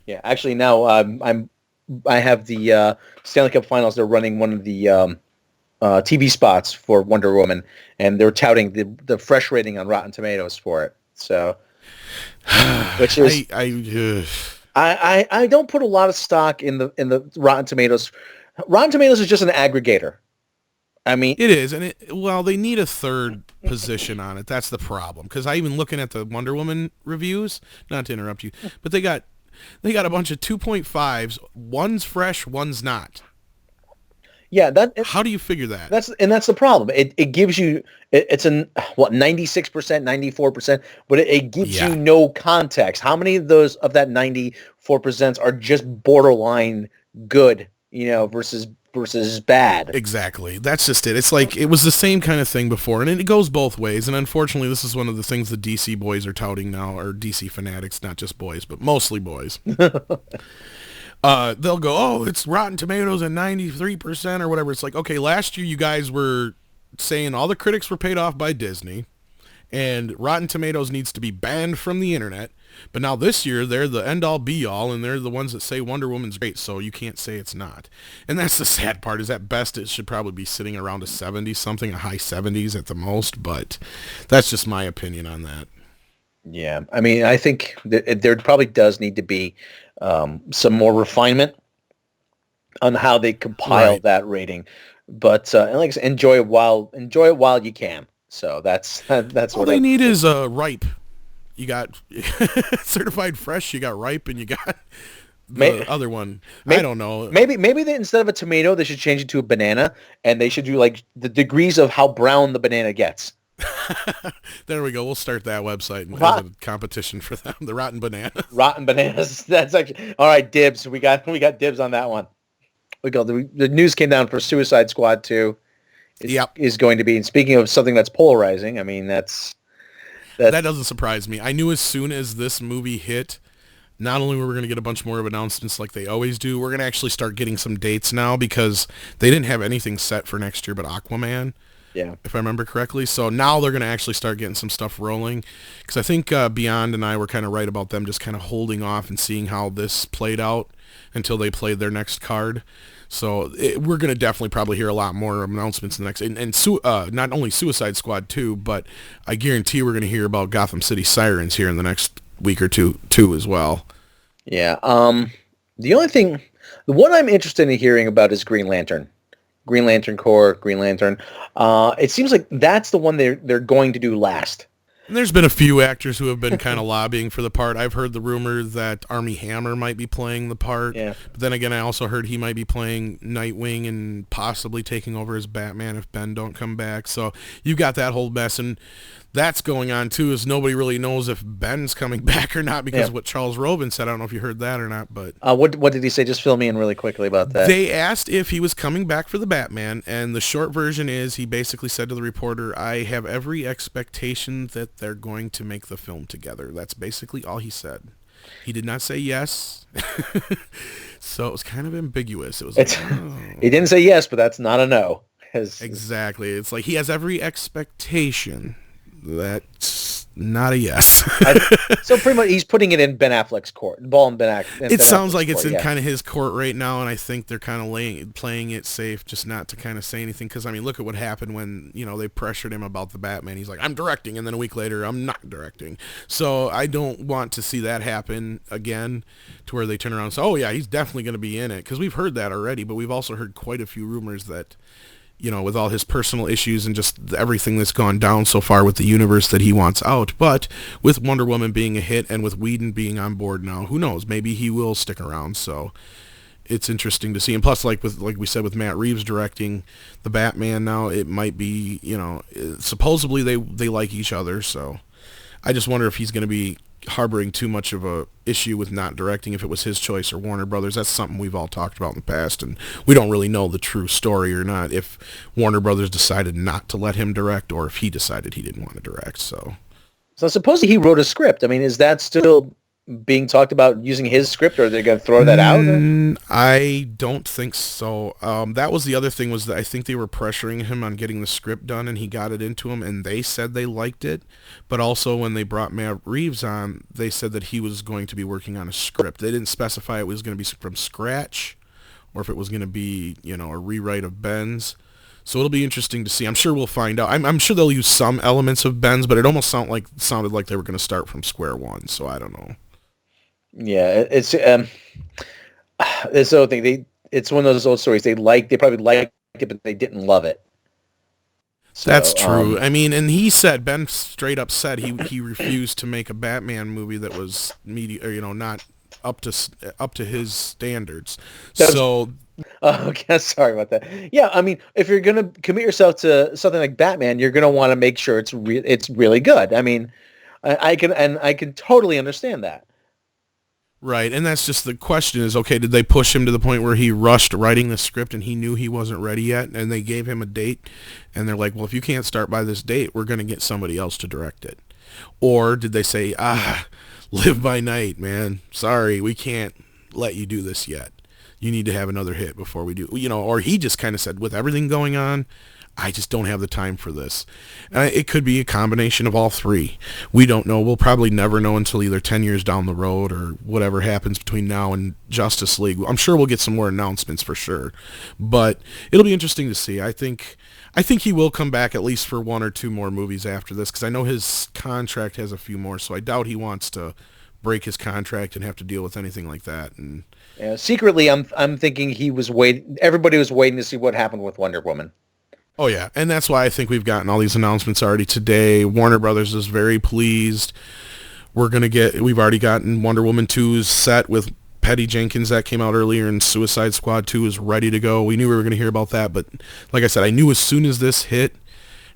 Yeah, actually now I have the Stanley Cup Finals. They're running one of the TV spots for Wonder Woman, and they're touting the fresh rating on Rotten Tomatoes for it. So, which is I don't put a lot of stock in the Rotten Tomatoes. Rotten Tomatoes is just an aggregator. I mean, it is, and they need a third position on it. That's the problem. Because I even looking at the Wonder Woman reviews, not to interrupt you, but they got a bunch of 2.5s. One's fresh, one's not. Yeah, how do you figure that? That's the problem. It gives you it's 96%, 94%, but it gives you no context. How many of that 94% are just borderline good, versus bad? Exactly. That's just it. It's like it was the same kind of thing before, and it goes both ways. And unfortunately, this is one of the things the DC boys are touting now, or DC fanatics, not just boys, but mostly boys. They'll go, oh, it's Rotten Tomatoes at 93% or whatever. It's like, okay, last year you guys were saying all the critics were paid off by Disney, and Rotten Tomatoes needs to be banned from the internet. But now this year, they're the end-all, be-all, and they're the ones that say Wonder Woman's great, so you can't say it's not. And that's the sad part, is at best it should probably be sitting around a 70-something, a high 70s at the most, but that's just my opinion on that. Yeah, I mean, I think there probably does need to be some more refinement on how they compile that rating. But like I said, enjoy it while you can. So that's all they need is ripe. You got certified fresh, you got ripe, and you got the other one. I don't know. Maybe they, instead of a tomato, they should change it to a banana, and they should do like the degrees of how brown the banana gets. There we go. We'll start that website as a competition for them. The Rotten Bananas. Rotten Bananas. That's actually all right. Dibs. We got dibs on that one. We go. The news came down for Suicide Squad 2. Is going to be. And speaking of something that's polarizing, I mean that doesn't surprise me. I knew as soon as this movie hit, not only were we going to get a bunch more of announcements like they always do, we're going to actually start getting some dates now, because they didn't have anything set for next year but Aquaman. Yeah, if I remember correctly. So now they're going to actually start getting some stuff rolling, because I think Beyond and I were kind of right about them just kind of holding off and seeing how this played out until they played their next card. So we're going to definitely probably hear a lot more announcements in the next, and not only Suicide Squad 2, but I guarantee we're going to hear about Gotham City Sirens here in the next week or two as well. Yeah. The only thing, the one I'm interested in hearing about is Green Lantern. Green Lantern Corps, Green Lantern. It seems like that's the one they're going to do last. And there's been a few actors who have been kind of lobbying for the part. I've heard the rumor that Armie Hammer might be playing the part. Yeah. But then again, I also heard he might be playing Nightwing and possibly taking over as Batman if Ben don't come back. So you've got that whole mess. And that's going on, too, is nobody really knows if Ben's coming back or not because of what Charles Robin said. I don't know if you heard that or not. But what did he say? Just fill me in really quickly about that. They asked if he was coming back for the Batman, and the short version is he basically said to the reporter, I have every expectation that they're going to make the film together. That's basically all he said. He did not say yes. So it was kind of ambiguous. It was He didn't say yes, but that's not a no. Exactly. It's like he has every expectation. That's not a yes. So pretty much he's putting it in Ben Affleck's court. The ball in Ben Affleck. It sounds like it's in kind of his court right now, and I think they're kind of playing it safe just not to kind of say anything. Because, I mean, look at what happened when, they pressured him about the Batman. He's like, I'm directing, and then a week later, I'm not directing. So I don't want to see that happen again to where they turn around and say, oh, yeah, he's definitely going to be in it. Because we've heard that already, but we've also heard quite a few rumors that with all his personal issues and just everything that's gone down so far with the universe that he wants out. But with Wonder Woman being a hit and with Whedon being on board now, who knows? Maybe he will stick around. So it's interesting to see. And plus, like we said, with Matt Reeves directing the Batman now, it might be, supposedly they like each other. So I just wonder if he's going to be harboring too much of a issue with not directing, if it was his choice or Warner Brothers. That's something we've all talked about in the past, and we don't really know the true story or not, if Warner Brothers decided not to let him direct or if he decided he didn't want to direct. So supposedly he wrote a script. I mean, is that still being talked about using his script, or are they going to throw that out? I don't think so. That was the other thing, was that I think they were pressuring him on getting the script done, and he got it into him, and they said they liked it. But also when they brought Matt Reeves on, they said that he was going to be working on a script. They didn't specify it was going to be from scratch or if it was going to be, a rewrite of Ben's. So it'll be interesting to see. I'm sure we'll find out. I'm sure they'll use some elements of Ben's, but it almost sounded like they were going to start from square one. So I don't know. Yeah, it's the other thing. It's one of those old stories. They probably liked it, but they didn't love it. So, that's true. I mean, and Ben straight up said he refused to make a Batman movie that was not up to his standards. Okay, sorry about that. Yeah, I mean, if you're gonna commit yourself to something like Batman, you're gonna want to make sure it's really good. I mean, I can totally understand that. Right, and that's just the question is, okay, did they push him to the point where he rushed writing the script and he knew he wasn't ready yet, and they gave him a date, and they're like, well, if you can't start by this date, we're going to get somebody else to direct it? Or did they say, live by night, man. Sorry, we can't let you do this yet. You need to have another hit before we do. Or he just kind of said, with everything going on, I just don't have the time for this. It could be a combination of all three. We don't know. We'll probably never know until either 10 years down the road or whatever happens between now and Justice League. I'm sure we'll get some more announcements for sure. But it'll be interesting to see. I think he will come back at least for one or two more movies after this, because I know his contract has a few more, so I doubt he wants to break his contract and have to deal with anything like that. And yeah, secretly, I'm thinking he was waiting. Everybody was waiting to see what happened with Wonder Woman. Oh, yeah, and that's why I think we've gotten all these announcements already today. Warner Brothers is very pleased. We've already gotten Wonder Woman 2's set with Patty Jenkins. That came out earlier, and Suicide Squad 2 is ready to go. We knew we were going to hear about that, but like I said, I knew as soon as this hit,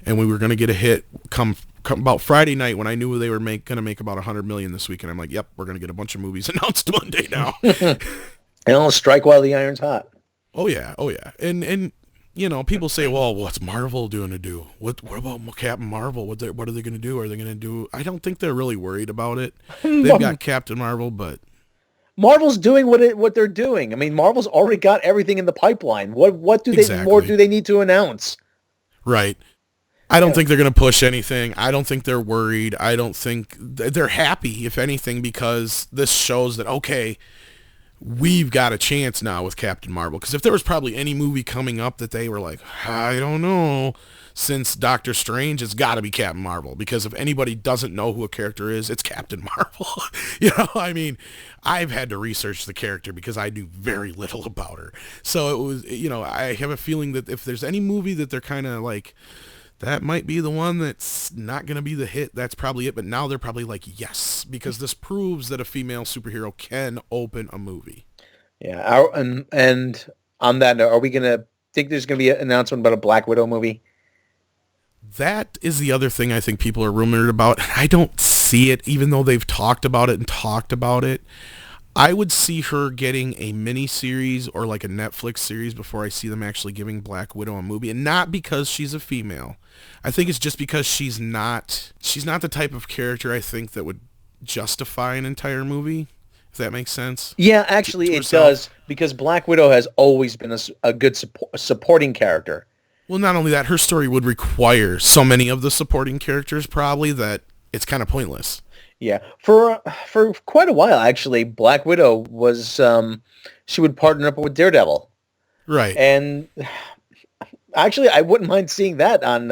and we were going to get a hit come about Friday night when I knew they were going to make about $100 million this week, and I'm like, yep, we're going to get a bunch of movies announced Monday now. And I'll strike while the iron's hot. Oh, yeah, and people say, well, what's Marvel going to do? What about Captain Marvel? What are they going to do? Are they going to do? I don't think they're really worried about it. They've got Captain Marvel, but Marvel's doing what they're doing. I mean, Marvel's already got everything in the pipeline. What do they more do they need to announce? Right. I don't think they're going to push anything. I don't think they're worried. I don't think they're happy, if anything, because this shows that, okay, we've got a chance now with Captain Marvel. Because if there was probably any movie coming up that they were like, I don't know, since Doctor Strange, it's got to be Captain Marvel, because if anybody doesn't know who a character is, it's Captain Marvel. I mean, I've had to research the character because I knew very little about her. So it was, I have a feeling that if there's any movie that they're kind of like, that might be the one that's not going to be the hit, that's probably it. But now they're probably like, yes, because this proves that a female superhero can open a movie. Yeah. And on that note, are we going to think there's going to be an announcement about a Black Widow movie? That is the other thing I think people are rumored about. I don't see it, even though they've talked about it. I would see her getting a mini series or like a Netflix series before I see them actually giving Black Widow a movie. And not because she's a female. I think it's just because she's not the type of character I think that would justify an entire movie, if that makes sense. Yeah, actually it does, because Black Widow has always been a good supporting character. Well, not only that, her story would require so many of the supporting characters probably that it's kind of pointless. Yeah, for quite a while actually, Black Widow was she would partner up with Daredevil, right? And actually, I wouldn't mind seeing that on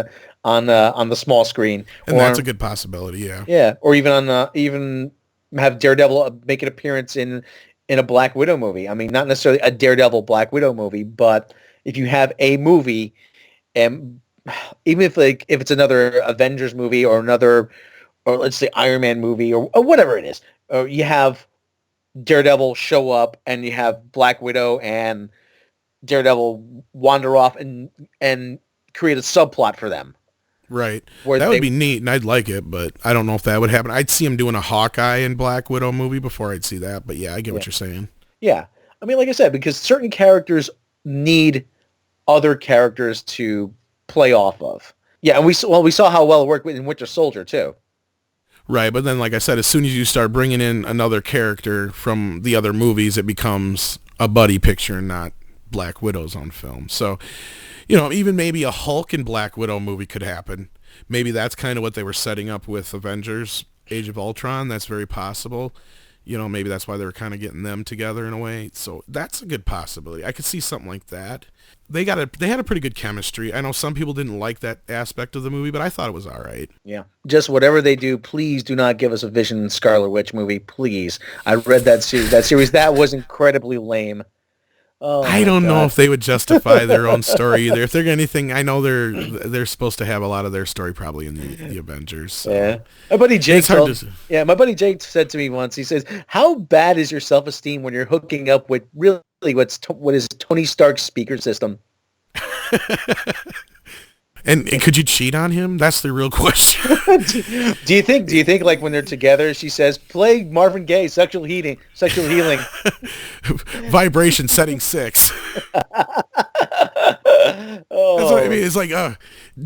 the small screen. And that's a good possibility, yeah. Yeah, or even have Daredevil make an appearance in a Black Widow movie. I mean, not necessarily a Daredevil Black Widow movie, but if you have a movie, and even if it's another Avengers movie or let's say Iron Man movie or whatever it is, or you have Daredevil show up and you have Black Widow and Daredevil wander off and create a subplot for them. Right. That would be neat, and I'd like it, but I don't know if that would happen. I'd see him doing a Hawkeye and Black Widow movie before I'd see that, but yeah, I get what you're saying. Yeah. I mean, like I said, because certain characters need other characters to play off of. Yeah, and we saw how well it worked in Winter Soldier, too. Right, but then, like I said, as soon as you start bringing in another character from the other movies, it becomes a buddy picture and not Black Widows on film. So, even maybe a Hulk and Black Widow movie could happen. Maybe that's kind of what they were setting up with Avengers Age of Ultron. That's very possible. Maybe that's why they were kind of getting them together in a way. So that's a good possibility. I could see something like that. They had a pretty good chemistry. I know some people didn't like that aspect of the movie, but I thought it was all right. Yeah. Just whatever they do, please do not give us a Vision and Scarlet Witch movie, please. I read that series. That was incredibly lame. Oh, I don't know if they would justify their own story either. If they're anything, I know they're supposed to have a lot of their story probably in the Avengers. So. Yeah, my buddy Jake. My buddy Jake said to me once. He says, "How bad is your self-esteem when you're hooking up with really what is Tony Stark's speaker system?" And could you cheat on him? That's the real question. Do you think like when they're together, she says, "Play Marvin Gaye, sexual healing." Vibration setting 6. Oh. That's what I mean. It's like,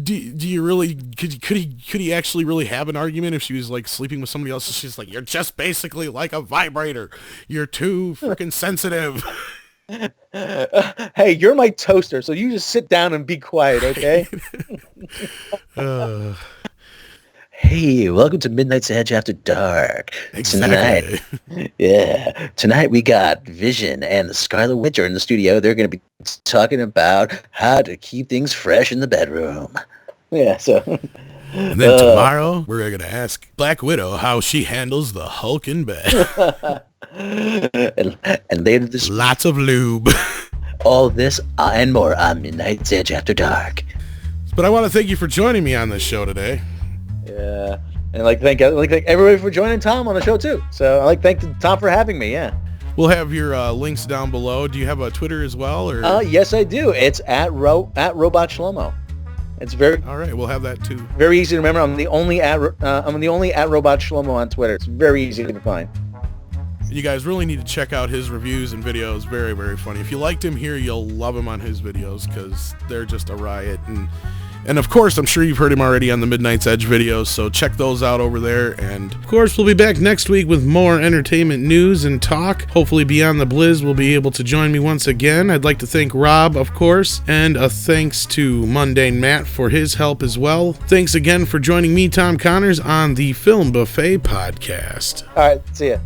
do you really, could he actually really have an argument if she was like sleeping with somebody else? She's like, you're just basically like a vibrator. You're too freaking sensitive. Hey, you're my toaster, so you just sit down and be quiet, okay? Hey, welcome to Midnight's Edge After Dark. Exactly. Tonight we got Vision and the Scarlet Witch are in the studio. They're going to be talking about how to keep things fresh in the bedroom. Yeah, so... And then tomorrow, we're going to ask Black Widow how she handles the Hulk in bed. and later this... Lots of lube. All this and more on Midnight's Edge After Dark. But I want to thank you for joining me on this show today. Yeah. And I'd like to thank everybody for joining Tom on the show, too. So I'd like to thank Tom for having me, yeah. We'll have your links down below. Do you have a Twitter as well? Or? Yes, I do. It's at Robot Shlomo. It's very all right. We'll have that too. Very easy to remember. I'm the only at Robot Shlomo on Twitter. It's very easy to find. You guys really need to check out his reviews and videos. Very, very funny. If you liked him here, you'll love him on his videos because they're just a riot. And of course, I'm sure you've heard him already on the Midnight's Edge videos, so check those out over there. And of course, we'll be back next week with more entertainment news and talk. Hopefully, Beyond the Blizz will be able to join me once again. I'd like to thank Rob, of course, and a thanks to Mundane Matt for his help as well. Thanks again for joining me, Tom Connors, on the Film Buffet podcast. All right, see ya.